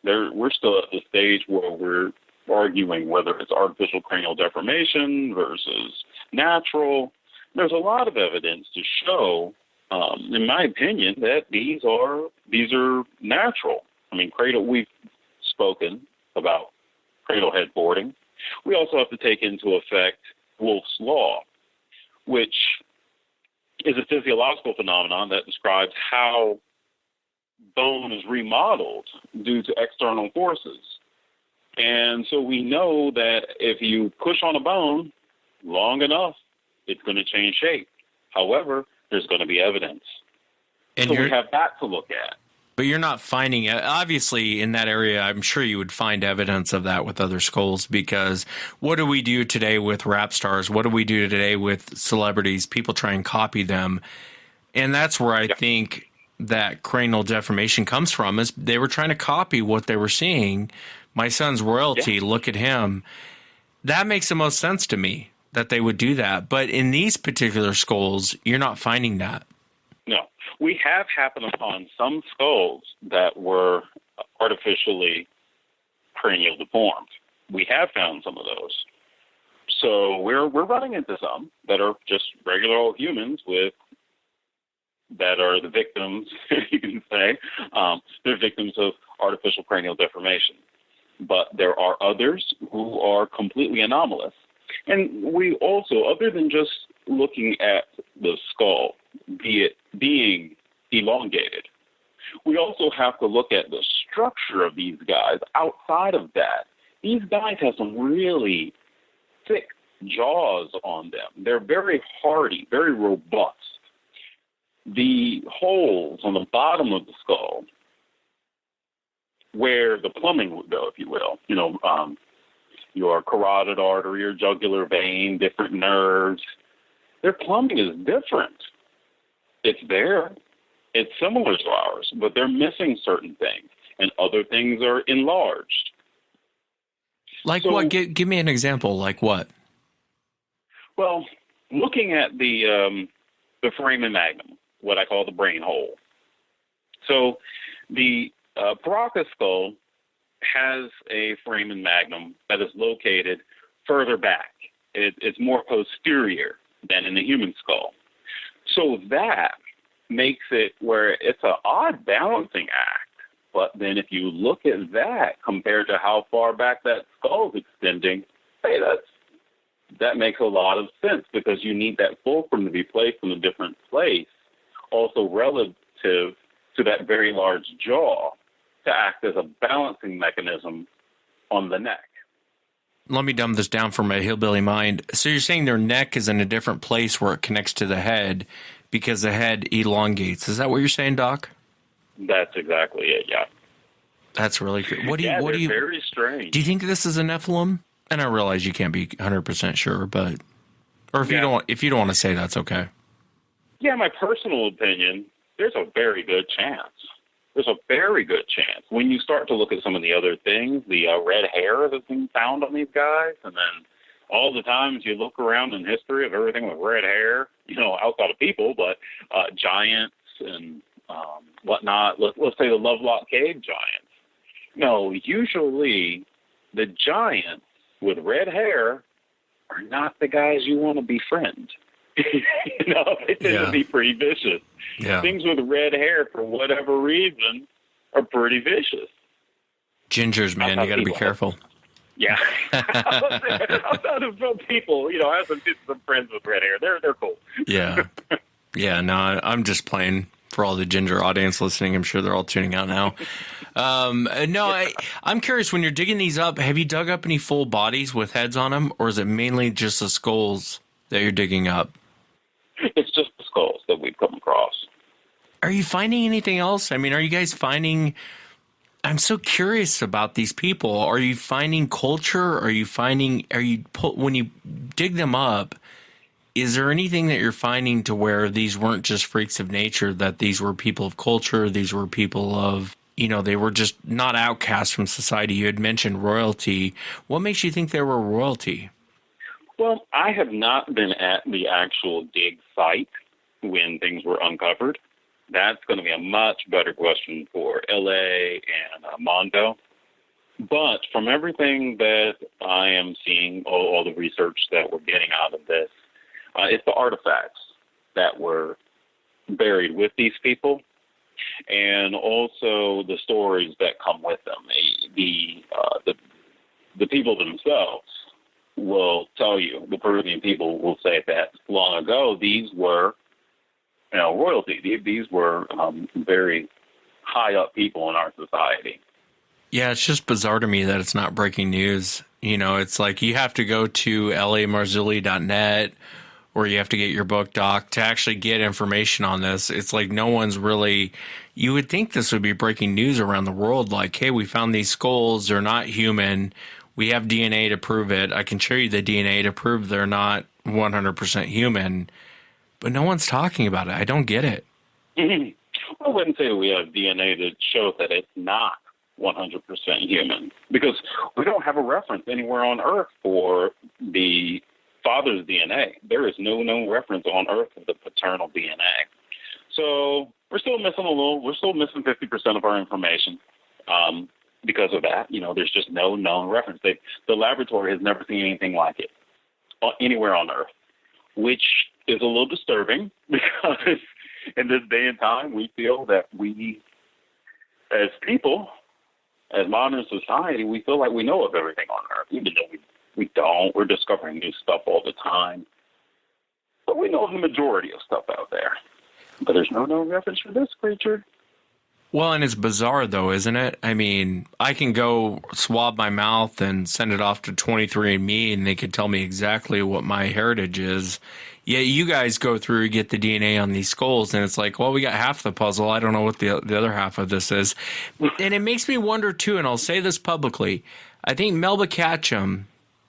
We're still at the stage where we're arguing whether it's artificial cranial deformation versus natural. There's a lot of evidence to show, in my opinion, that these are natural. I mean, we've spoken about cradle head boarding. We also have to take into effect Wolff's Law, which is a physiological phenomenon that describes how bone is remodeled due to external forces. And so we know that if you push on a bone long enough, it's going to change shape. However, there's going to be evidence. And so we have that to look at. But you're not finding it. Obviously, in that area, I'm sure you would find evidence of that with other skulls, because what do we do today with rap stars? What do we do today with celebrities? People try and copy them. And that's where I think that cranial deformation comes from, is they were trying to copy what they were seeing. My son's royalty, look at him. That makes the most sense to me, that they would do that. But in these particular skulls, you're not finding that. No. We have happened upon some skulls that were artificially cranial deformed. We have found some of those. So we're running into some that are just regular old humans that are the victims, you can say. They're victims of artificial cranial deformation. But there are others who are completely anomalous. And we also, other than just looking at the skull, be it being elongated, we also have to look at the structure of these guys outside of that. These guys have some really thick jaws on them. They're very hardy, very robust. The holes on the bottom of the skull, where the plumbing would go, if you will, your carotid artery or jugular vein, different nerves, their plumbing is different. It's there. It's similar to ours, but they're missing certain things, and other things are enlarged. Like what? Give me an example. Like what? Well, looking at the foramen magnum, what I call the brain hole. So the Paracas skull has a foramen magnum that is located further back. It's more posterior than in the human skull. So that makes it where it's an odd balancing act. But then if you look at that compared to how far back that skull is extending, hey, that makes a lot of sense, because you need that fulcrum to be placed in a different place, also relative to that very large jaw, to act as a balancing mechanism on the neck. Let me dumb this down for my hillbilly mind. So you're saying their neck is in a different place where it connects to the head because the head elongates. Is that what you're saying, Doc? That's exactly it, yeah. That's really good. Very strange. Do you think this is a Nephilim? And I realize you can't be 100% sure, but if you don't want to say, that's okay. Yeah, my personal opinion, there's a very good chance. There's a very good chance. When you start to look at some of the other things, the red hair that's been found on these guys, and then all the times you look around in history of everything with red hair, outside of people, but giants and whatnot. Let's say the Lovelock Cave giants. No, usually the giants with red hair are not the guys you want to befriend. They tend to be pretty vicious. Yeah. Things with red hair, for whatever reason, are pretty vicious. Gingers, man, you got to be careful. Yeah. Outside of some people, I have some friends with red hair. They're cool. Yeah. Yeah, no, I'm just playing for all the ginger audience listening. I'm sure they're all tuning out now. I'm curious, when you're digging these up, have you dug up any full bodies with heads on them, or is it mainly just the skulls that you're digging up? It's just the skulls that we've come across. Are you finding anything else? I mean, are you guys finding... I'm so curious about these people. Are you finding culture? When you dig them up, is there anything that you're finding to where these weren't just freaks of nature, that these were people of culture, these were people of, they were just not outcasts from society? You had mentioned royalty. What makes you think they were royalty? Well, I have not been at the actual dig site when things were uncovered. That's going to be a much better question for LA and Mondo. But from everything that I am seeing, all the research that we're getting out of this, it's the artifacts that were buried with these people, and also the stories that come with them. The people themselves will tell you, the Peruvian people will say that long ago these were royalty. These were very high up people in our society. Yeah, it's just bizarre to me that it's not breaking news. It's like you have to go to lamarzulli.net, or you have to get your book, Doc, to actually get information on this. It's like no one's really... You would think this would be breaking news around the world, like, hey, we found these skulls, they're not human, we have DNA to prove it, I can show you the DNA to prove they're not 100% human, but no one's talking about it. I don't get it. Mm-hmm. I wouldn't say we have DNA that shows that it's not 100% human, because we don't have a reference anywhere on Earth for the father's DNA. There is no known reference on Earth for the paternal DNA. So we're still missing we're still missing 50% of our information because of that. There's just no known reference. The laboratory has never seen anything like it anywhere on Earth, which is a little disturbing, because in this day and time, we feel that we, as people, as modern society, we feel like we know of everything on Earth, even though we don't. We're discovering new stuff all the time. But we know the majority of stuff out there. But there's no known reference for this creature. Well, and it's bizarre, though, isn't it? I mean, I can go swab my mouth and send it off to 23andMe, and they could tell me exactly what my heritage is. Yeah, you guys go through and get the DNA on these skulls, and it's like, well, we got half the puzzle. I don't know what the other half of this is. And it makes me wonder, too, and I'll say this publicly. I think Melba Ketchum,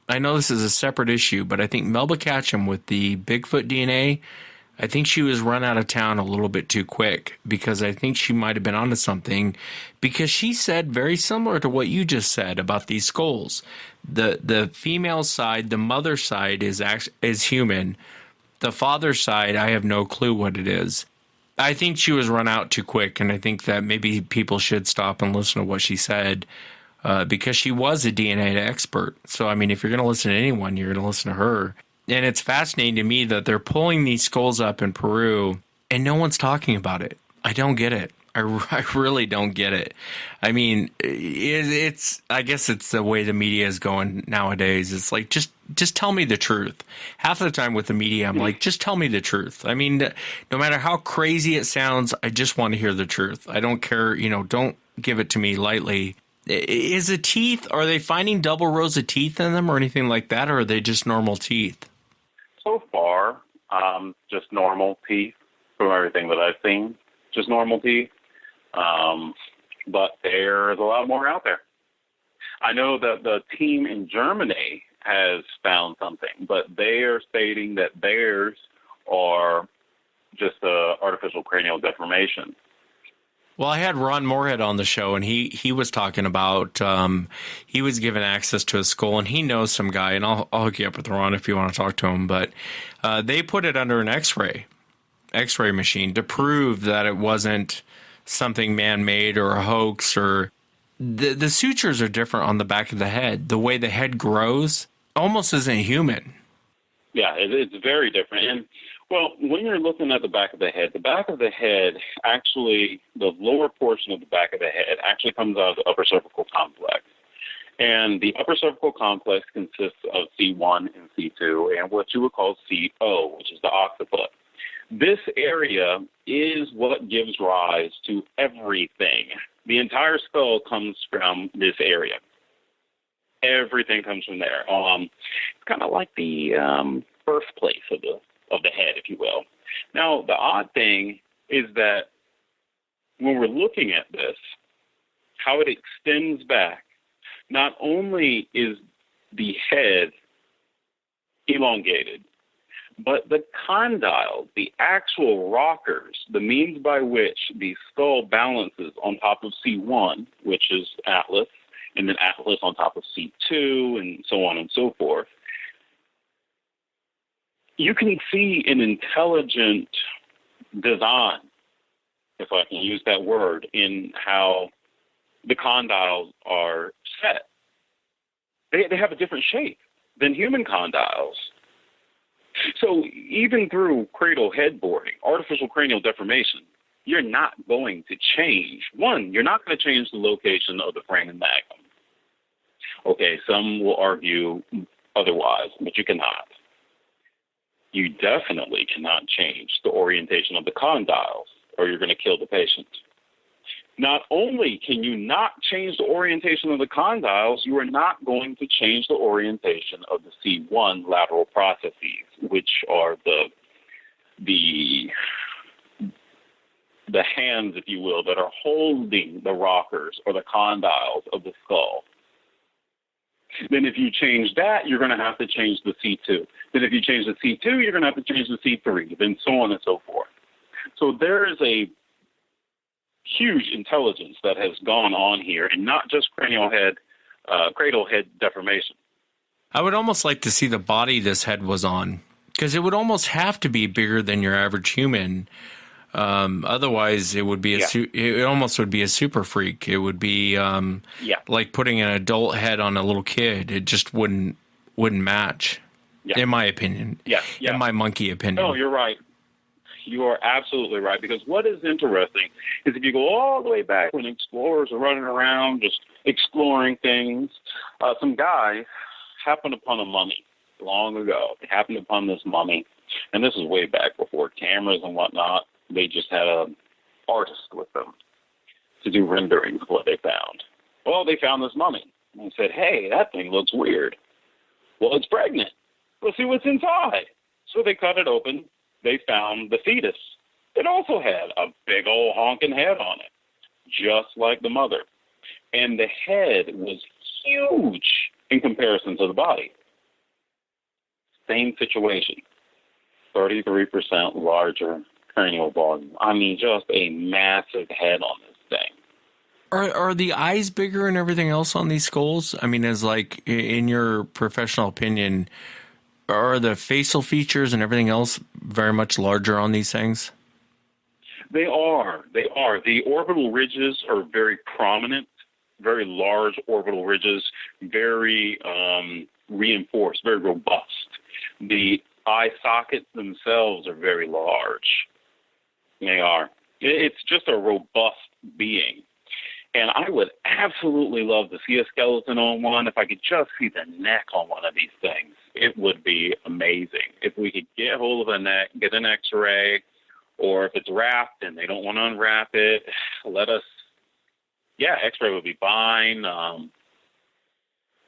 I know this is a separate issue, but I think Melba Ketchum with the Bigfoot DNA, I think she was run out of town a little bit too quick, because I think she might have been onto something, because she said very similar to what you just said about these skulls. The female side, the mother side is human. The father side, I have no clue what it is. I think she was run out too quick, and I think that maybe people should stop and listen to what she said because she was a DNA expert. So, I mean, if you're going to listen to anyone, you're going to listen to her. And it's fascinating to me that they're pulling these skulls up in Peru, and no one's talking about it. I don't get it. I really don't get it. I mean, I guess it's the way the media is going nowadays. It's like, just tell me the truth. Half of the time with the media, I'm like, just tell me the truth. I mean, no matter how crazy it sounds, I just want to hear the truth. I don't care, don't give it to me lightly. Is the teeth, are they finding double rows of teeth in them or anything like that, or are they just normal teeth? So far, just normal teeth from everything that I've seen. Just normal teeth. But there's a lot more out there. I know that the team in Germany has found something, but they are stating that theirs are just artificial cranial deformation. Well, I had Ron Moorhead on the show, and he was talking about he was given access to a skull, and he knows some guy, and I'll hook you up with Ron if you want to talk to him. But they put it under an X-ray machine to prove that it wasn't something man-made or a hoax, or the sutures are different on the back of the head. The way the head grows almost isn't human. Yeah, it's very different. And, well, when you're looking at the back of the head actually, the lower portion of the back of the head actually comes out of the upper cervical complex. And the upper cervical complex consists of C1 and C2 and what you would call CO, which is the occiput. This area is what gives rise to everything. The entire skull comes from this area. Everything comes from there. It's kind of like the birthplace of the head, if you will. Now, the odd thing is that when we're looking at this, how it extends back, not only is the head elongated, but the condyles, the actual rockers, the means by which the skull balances on top of C1, which is Atlas, and then Atlas on top of C2, and so on and so forth, you can see an intelligent design, if I can use that word, in how the condyles are set. They have a different shape than human condyles. So even through cradle head boarding, artificial cranial deformation, you're not going to change. One, you're not going to change the location of the foramen magnum. Okay, some will argue otherwise, but you cannot. You definitely cannot change the orientation of the condyles, or you're going to kill the patient. Not only can you not change the orientation of the condyles, you are not going to change the orientation of the C1 lateral processes, which are the hands, if you will, that are holding the rockers or the condyles of the skull. Then if you change that, you're going to have to change the C2. Then if you change the C2, you're going to have to change the C3, then so on and so forth. So there is a huge intelligence that has gone on here, and not just cradle head deformation. I would almost like to see the body this head was on, because it would almost have to be bigger than your average human. Otherwise, it would be it almost would be a super freak. It would be like putting an adult head on a little kid. It just wouldn't match, in my opinion. In my monkey opinion. No, you're right. You are absolutely right, because what is interesting is if you go all the way back when explorers are running around just exploring things, some guys happened upon a mummy long ago. They happened upon this mummy, and this is way back before cameras and whatnot. They just had an artist with them to do renderings of what they found. Well, they found this mummy, and they said, hey, that thing looks weird. Well, it's pregnant. Let's see what's inside. So they cut it open. They found the fetus. It also had a big old honking head on it, just like the mother. And the head was huge in comparison to the body. Same situation. 33% larger cranial volume. I mean, just a massive head on this thing. Are the eyes bigger and everything else on these skulls? I mean, as like, in your professional opinion, are the facial features and everything else very much larger on these things? They are. The orbital ridges are very prominent, very large orbital ridges, very reinforced, very robust. The eye sockets themselves are very large. They are. It's just a robust being. And I would absolutely love to see a skeleton on one. If I could just see the neck on one of these things, it would be amazing. If we could get hold of the neck, get an X-ray, or if it's wrapped and they don't want to unwrap it, let us, X-ray would be fine.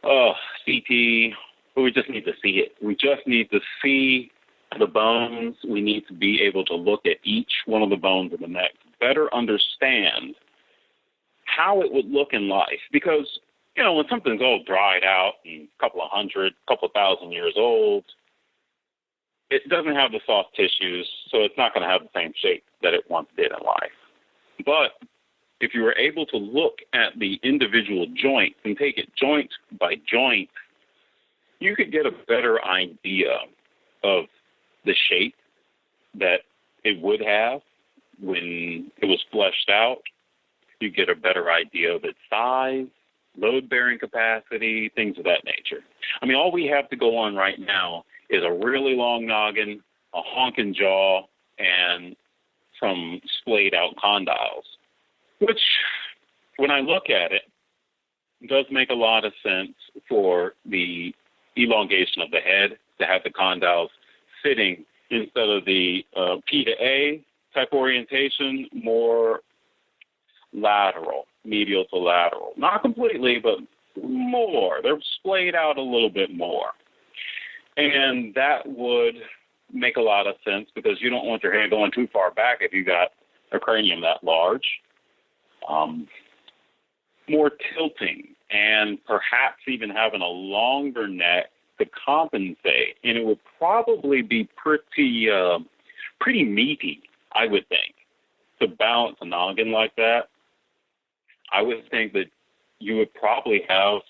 CT, but we just need to see it. We just need to see the bones. We need to be able to look at each one of the bones in the neck, better understand how it would look in life. Because, when something's all dried out and a couple of thousand years old, it doesn't have the soft tissues, so it's not going to have the same shape that it once did in life. But if you were able to look at the individual joints and take it joint by joint, you could get a better idea of the shape that it would have when it was fleshed out. You get a better idea of its size, load-bearing capacity, things of that nature. I mean, all we have to go on right now is a really long noggin, a honking jaw, and some splayed-out condyles, which, when I look at it, does make a lot of sense for the elongation of the head, to have the condyles sitting instead of the P to A type orientation, more lateral, medial to lateral. Not completely, but more. They're splayed out a little bit more. And that would make a lot of sense because you don't want your head going too far back if you got a cranium that large. More tilting and perhaps even having a longer neck to compensate. And it would probably be pretty meaty, I would think, to balance a noggin like that. I would think that you would probably have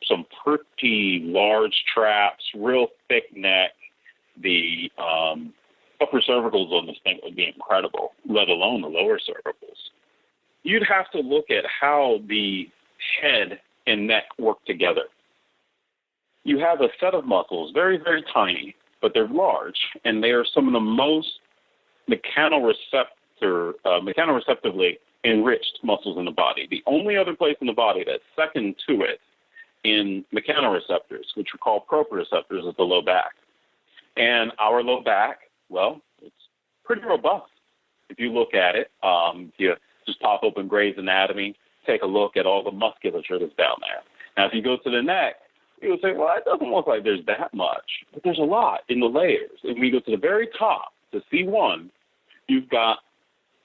some pretty large traps, real thick neck. The upper cervicals on this thing would be incredible, let alone the lower cervicals. You'd have to look at how the head and neck work together. You have a set of muscles, very, very tiny, but they're large, and they are some of the most mechanoreceptively enriched muscles in the body. The only other place in the body that's second to it in mechanoreceptors, which are called proprioceptors, is the low back. And our low back, well, it's pretty robust. If you look at it, you just pop open Gray's Anatomy, take a look at all the musculature that's down there. Now, if you go to the neck, you would say, well, it doesn't look like there's that much, but there's a lot in the layers. And when you go to the very top, to C1, you've got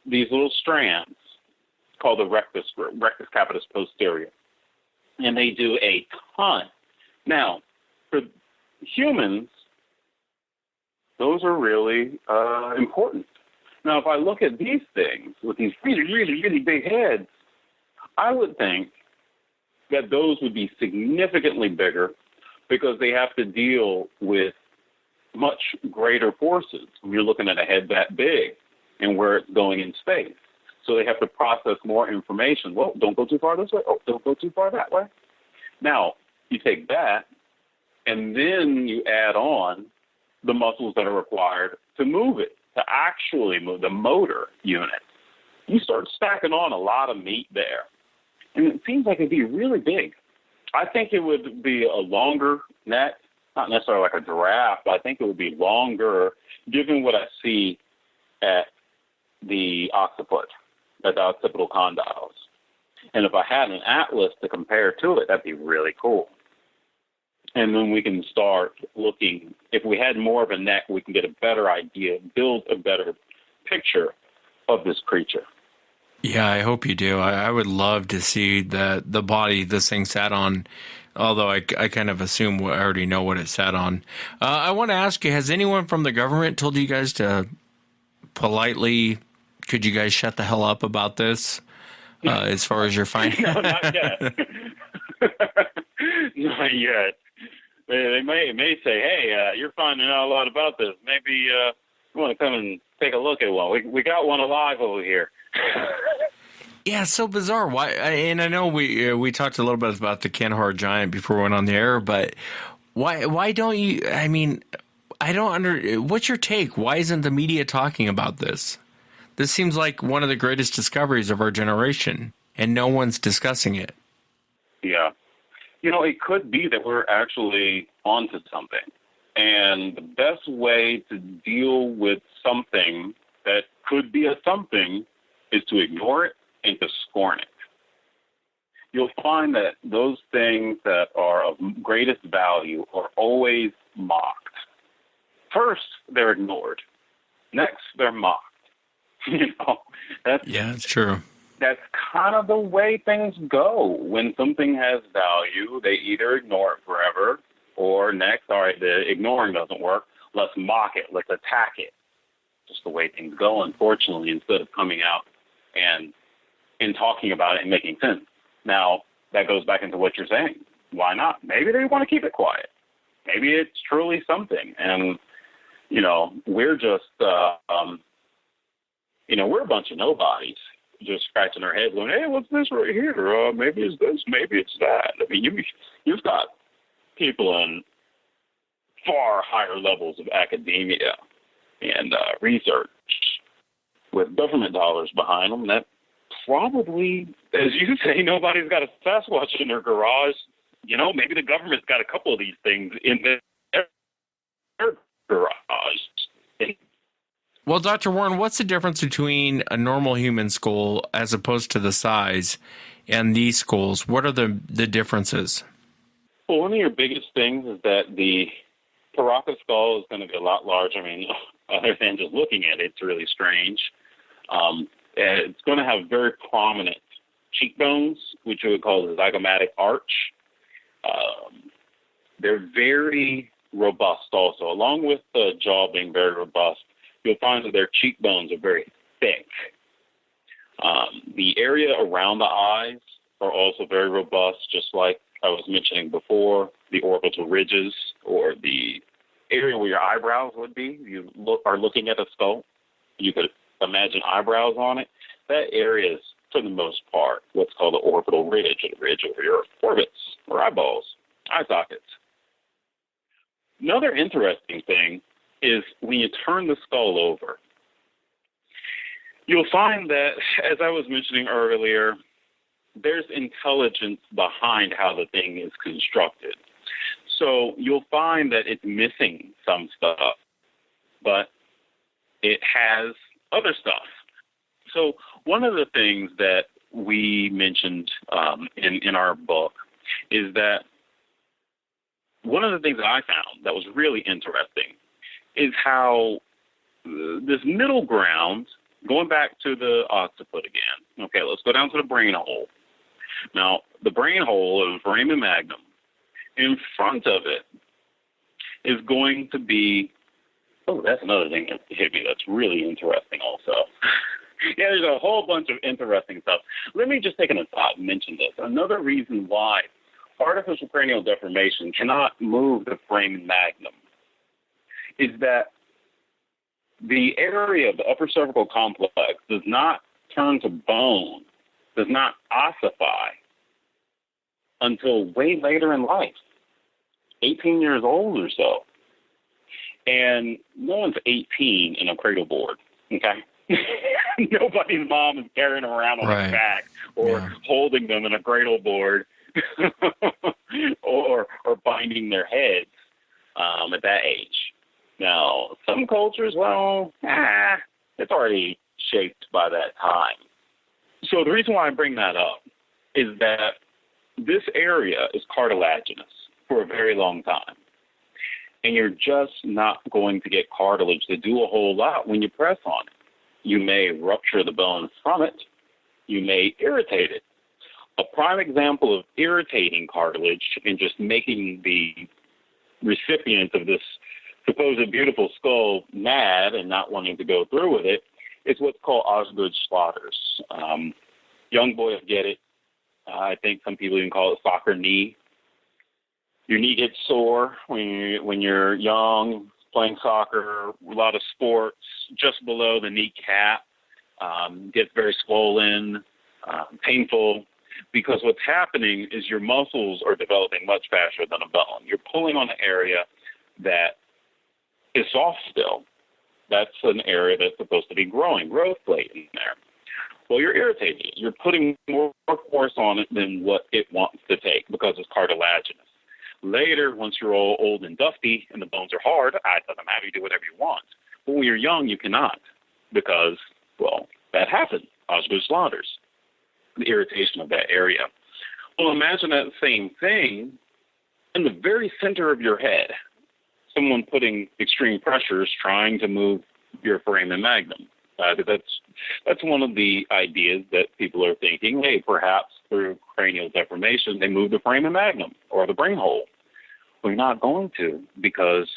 these little strands called the rectus capitis posterior, and they do a ton. Now, for humans, those are really important. Now, if I look at these things with these really, really, really big heads, I would think that those would be significantly bigger because they have to deal with much greater forces when you're looking at a head that big and where it's going in space. So they have to process more information. Well, don't go too far this way. Oh, don't go too far that way. Now, you take that, and then you add on the muscles that are required to move it, to actually move the motor unit. You start stacking on a lot of meat there. And it seems like it'd be really big. I think it would be a longer neck, not necessarily like a giraffe, but I think it would be longer given what I see at the occiput, at the occipital condyles. And if I had an atlas to compare to it, that'd be really cool. And then we can start looking, if we had more of a neck, we can get a better idea, build a better picture of this creature. Yeah, I hope you do. I would love to see the body this thing sat on, although I kind of assume I already know what it sat on. I want to ask you, has anyone from the government told you guys to politely, could you guys shut the hell up about this as far as your finding? No, not yet. Not yet. They may say, hey, you're finding out a lot about this. Maybe You want to come and take a look at one? We got one alive over here. Yeah, it's so bizarre. Why? And I know we talked a little bit about the Kandahar giant before we went on the air, but why don't you? I mean, I don't what's your take? Why isn't the media talking about this? This seems like one of the greatest discoveries of our generation, and no one's discussing it. Yeah. It could be that we're actually onto something. And the best way to deal with something that could be a something is to ignore it and to scorn it. You'll find that those things that are of greatest value are always mocked. First, they're ignored. Next, they're mocked. It's true. That's kind of the way things go. When something has value, they either ignore it forever, or next, all right, the ignoring doesn't work. Let's mock it. Let's attack it. Just the way things go, unfortunately, instead of coming out and talking about it and making sense. Now, that goes back into what you're saying. Why not? Maybe they want to keep it quiet. Maybe it's truly something. And, we're just, we're a bunch of nobodies just scratching our heads going, hey, what's this right here? Maybe it's this, maybe it's that. I mean, you've got people in far higher levels of academia and research with government dollars behind them that probably, as you say, nobody's got a Sasquatch in their garage. Maybe the government's got a couple of these things in their garage. Well, Dr. Warren, what's the difference between a normal human skull as opposed to the size and these skulls? What are the differences? Well, one of your biggest things is that the Paracas skull is going to be a lot larger. I mean, other than just looking at it, it's really strange. It's going to have very prominent cheekbones, which we would call the zygomatic arch. They're very robust also. Along with the jaw being very robust, you'll find that their cheekbones are very thick. The area around the eyes are also very robust, just like I was mentioning before, the orbital ridges or the area where your eyebrows would be. You are looking at a skull. You could imagine eyebrows on it. That area is, for the most part, what's called the orbital ridge, or the ridge over your orbits or eyeballs, eye sockets. Another interesting thing is when you turn the skull over, you'll find that, as I was mentioning earlier, there's intelligence behind how the thing is constructed. So you'll find that it's missing some stuff, but it has other stuff. So one of the things that we mentioned in our book is that one of the things that I found that was really interesting is how this middle ground, going back to the occiput again. Okay, let's go down to the brain hole. Now, the brain hole is foramen magnum. In front of it is going to be, that's another thing that hit me that's really interesting also. Yeah, there's a whole bunch of interesting stuff. Let me just take an aside and mention this. Another reason why artificial cranial deformation cannot move the foramen magnum is that the area of the upper cervical complex does not turn to bone, does not ossify until way later in life, 18 years old or so. And no one's 18 in a cradle board, okay? Nobody's mom is carrying them around on their back or holding them in a cradle board or binding their heads at that age. Now, some cultures, it's already shaped by that time. So the reason why I bring that up is that this area is cartilaginous for a very long time. And you're just not going to get cartilage to do a whole lot when you press on it. You may rupture the bone from it. You may irritate it. A prime example of irritating cartilage and just making the recipient of this supposed beautiful skull mad and not wanting to go through with it is what's called Osgood Schlatter's. Young boys get it. I think some people even call it soccer knee. Your knee gets sore when you're young, playing soccer, a lot of sports, just below the kneecap, gets very swollen, painful, because what's happening is your muscles are developing much faster than a bone. You're pulling on an area that is soft still. That's an area that's supposed to be growing, growth plate in there. Well, you're irritating it. You're putting more force on it than what it wants to take because it's cartilaginous. Later, once you're all old and dusty and the bones are hard, it doesn't matter. You do whatever you want. But when you're young, you cannot because, well, that happens. Osgood-Schlatters, the irritation of that area. Well, imagine that same thing in the very center of your head. Someone putting extreme pressures trying to move your foramen magnum. That's one of the ideas that people are thinking, hey, perhaps through cranial deformation, they move the foramen magnum or the brain hole. Well, you're not going to because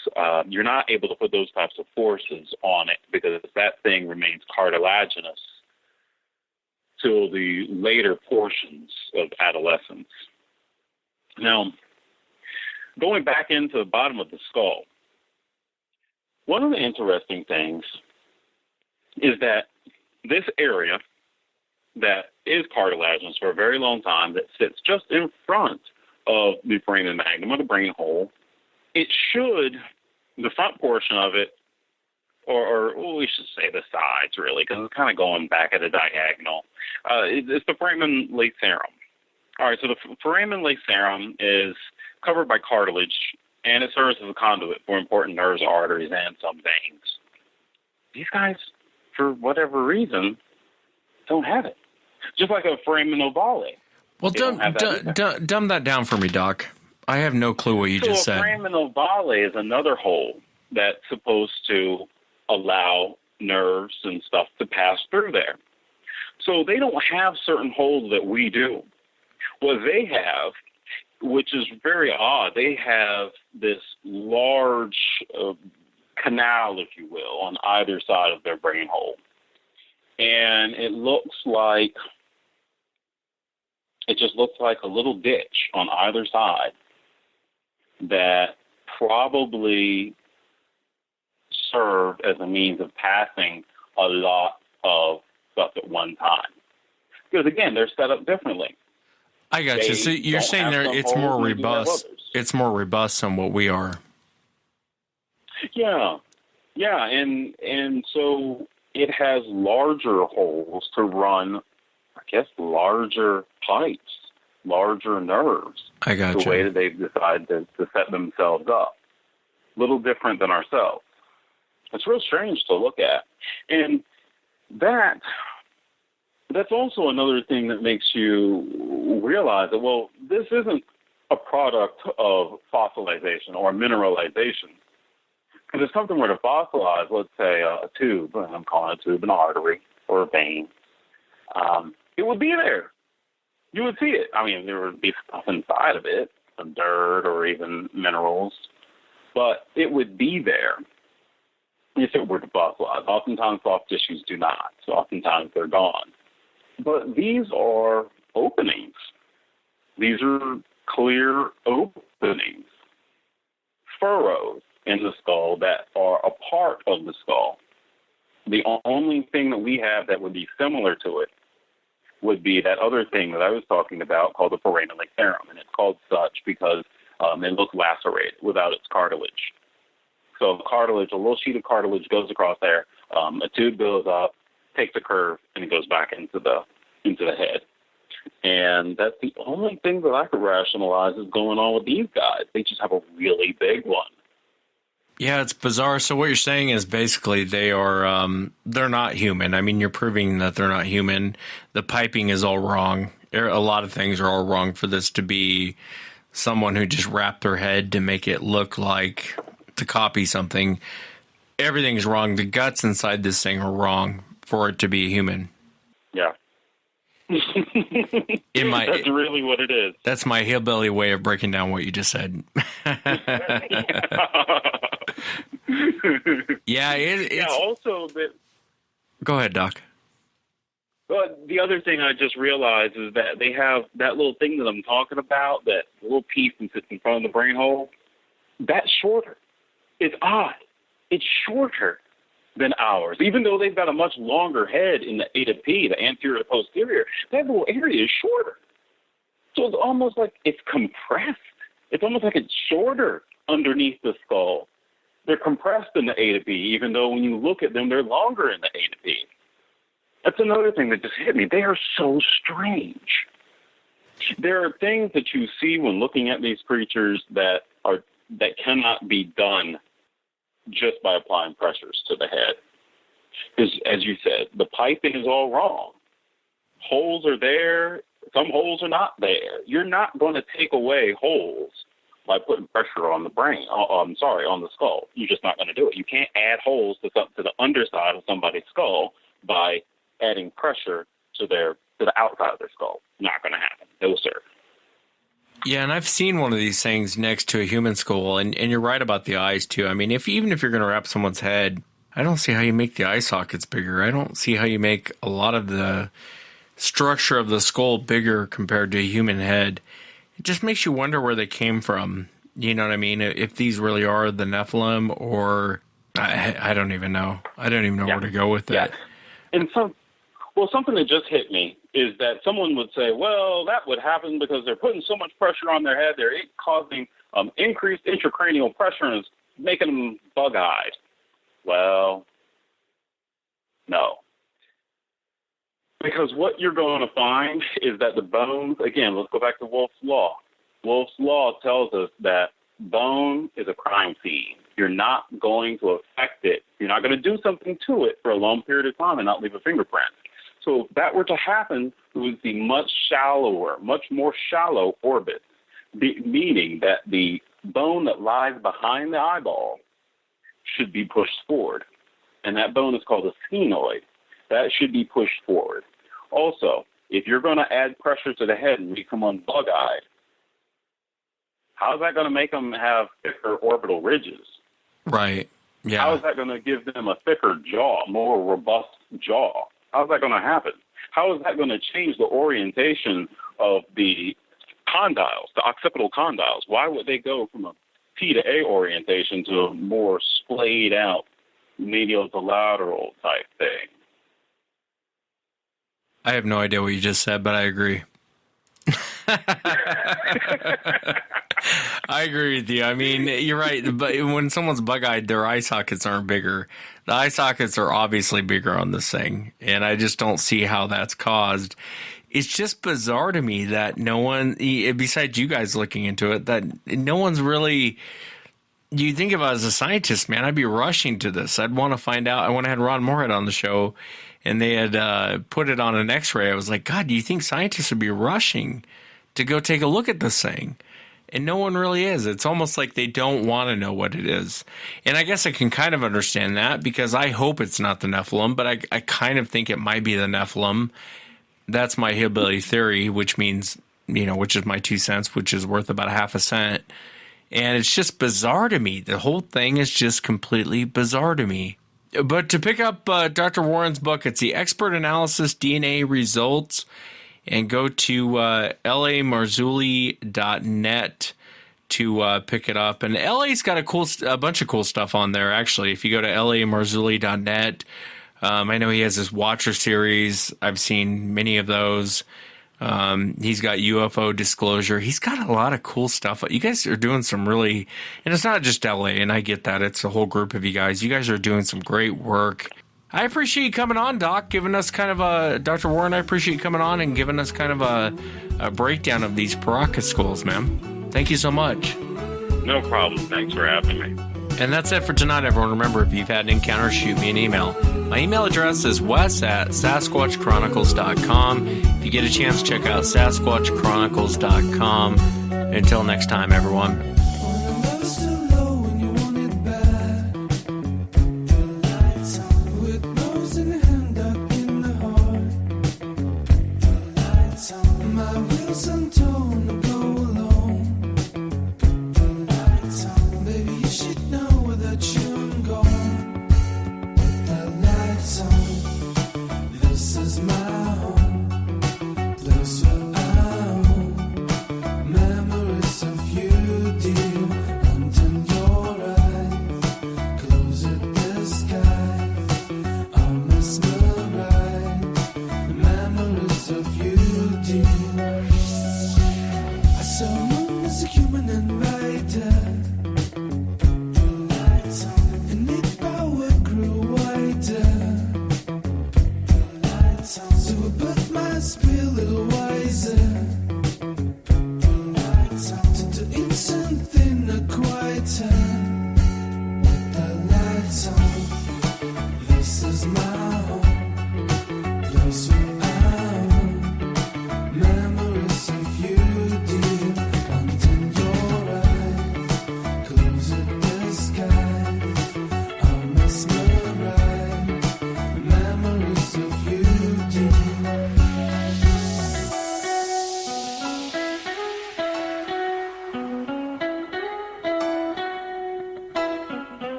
you're not able to put those types of forces on it because that thing remains cartilaginous till the later portions of adolescence. Now, going back into the bottom of the skull, one of the interesting things is that this area that is cartilaginous for a very long time that sits just in front of the foramen magnum or the brain hole, it should, the front portion of it, or we should say the sides really, because it's kind of going back at a diagonal. It's the foramen lacerum. All right, so the foramen lacerum is covered by cartilage, and it serves as a conduit for important nerves, arteries, and some veins. These guys, for whatever reason, don't have it. Just like a foramen ovale. Well, dumb that down for me, Doc. I have no clue what you just said. So a foramen ovale is another hole that's supposed to allow nerves and stuff to pass through there. So they don't have certain holes that we do. What they have, which is very odd, they have this large canal, if you will, on either side of their brain hole. And it just looks like a little ditch on either side that probably served as a means of passing a lot of stuff at one time. Because, again, they're set up differently. I got you. So you're saying it's more robust. It's more robust than what we are. Yeah, and so it has larger holes to run, I guess, larger pipes, larger nerves. I got you. The way that they've decided to set themselves up. A little different than ourselves. It's real strange to look at. And that's also another thing that makes you realize that, well, this isn't a product of fossilization or mineralization. Because if something were to fossilize, let's say a tube, and I'm calling a tube an artery or a vein, it would be there. You would see it. I mean, there would be stuff inside of it, some dirt or even minerals, but it would be there if it were to fossilize. Oftentimes soft tissues do not, so oftentimes they're gone. But these are openings. These are clear openings, furrows in the skull that are a part of the skull. The only thing that we have that would be similar to it would be that other thing that I was talking about called the foramen lacerum, and it's called such because it looks lacerated without its cartilage. So cartilage, a little sheet of cartilage goes across there, a tube goes up, takes a curve, and it goes back into the head. And that's the only thing that I could rationalize is going on with these guys. They just have a really big one. Yeah, it's bizarre. So what you're saying is basically they're not human. I mean, you're proving that they're not human. The piping is all wrong. A lot of things are all wrong for this to be someone who just wrapped their head to make it look like to copy something. Everything's wrong. The guts inside this thing are wrong for it to be a human. Yeah. That's really what it is. That's my hillbilly way of breaking down what you just said. Yeah, it's... also that... Go ahead, Doc. But the other thing I just realized is that they have that little thing that I'm talking about, that little piece that sits in front of the brain hole, that's shorter. It's odd. it's shorter than ours. Even though they've got a much longer head in the A to P, the anterior to posterior, that little area is shorter. So it's almost like it's compressed. It's almost like it's shorter underneath the skull. They're compressed in the A to P, even though when you look at them, they're longer in the A to P. That's another thing that just hit me. They are so strange. There are things that you see when looking at these creatures that cannot be done just by applying pressures to the head. Because, as you said, the piping is all wrong. Holes are there. Some holes are not there. You're not going to take away holes by putting pressure on the brain. On the skull. You're just not going to do it. You can't add holes to the underside of somebody's skull by adding pressure to the outside of their skull. Not going to happen. No, sir. Yeah, and I've seen one of these things next to a human skull, and you're right about the eyes, too. I mean, even if you're going to wrap someone's head, I don't see how you make the eye sockets bigger. I don't see how you make a lot of the structure of the skull bigger compared to a human head. It just makes you wonder where they came from. You know what I mean? If these really are the Nephilim, or I don't even know. I don't even know where to go with that. And something that just hit me is that someone would say, well, that would happen because they're putting so much pressure on their head, they're causing increased intracranial pressure and it's making them bug-eyed. Well, no. Because what you're going to find is that the bones, again, let's go back to Wolff's Law. Wolff's Law tells us that bone is a crime scene. You're not going to affect it. You're not going to do something to it for a long period of time and not leave a fingerprint. So if that were to happen, it would be much more shallow orbit, meaning that the bone that lies behind the eyeball should be pushed forward. And that bone is called a sphenoid. That should be pushed forward. Also, if you're going to add pressure to the head and make someone bug-eyed, how is that going to make them have thicker orbital ridges? Right. Yeah. How is that going to give them a thicker jaw, more robust jaw? How is that going to happen? How is that going to change the orientation of the condyles, the occipital condyles? Why would they go from a P to A orientation to a more splayed out medial to lateral type thing? I have no idea what you just said, but I agree. I agree with you. I mean, you're right. But when someone's bug-eyed, their eye sockets aren't bigger. The eye sockets are obviously bigger on this thing, and I just don't see how that's caused. It's just bizarre to me that no one, besides you guys looking into it, that no one's really. You think about it as a scientist, man, I'd be rushing to this. I'd want to find out. I went ahead Ron Moorhead on the show, and they had put it on an X-ray. I was like, God, do you think scientists would be rushing to go take a look at this thing? And no one really is. It's almost like they don't want to know what it is. And I guess I can kind of understand that because I hope it's not the Nephilim, but I kind of think it might be the Nephilim. That's my hillbilly theory, which means, which is my 2 cents, which is worth about 50 cents. And it's just bizarre to me. The whole thing is just completely bizarre to me. But to pick up Dr. Warren's book, it's the Expert Analysis DNA Results. And go to lamarzulli.net to pick it up. And LA's got a bunch of cool stuff on there, actually. If you go to lamarzulli.net, I know he has this Watcher series. I've seen many of those. He's got UFO disclosure. He's got a lot of cool stuff. You guys are doing some really, and it's not just LA, and I get that. It's a whole group of you guys. You guys are doing some great work. I appreciate you coming on, Doc, giving us kind of Dr. Warren, I appreciate you coming on and giving us kind of a breakdown of these Paracas skulls, man. Thank you so much. No problem. Thanks for having me. And that's it for tonight, everyone. Remember, if you've had an encounter, shoot me an email. My email address is wes@sasquatchchronicles.com. If you get a chance, check out sasquatchchronicles.com. Until next time, everyone. Memories of you, dear, under your eyes. Close it. to a birth must be a little wiser. Put the lights on to do something quieter. Put the lights on. This is my home. Place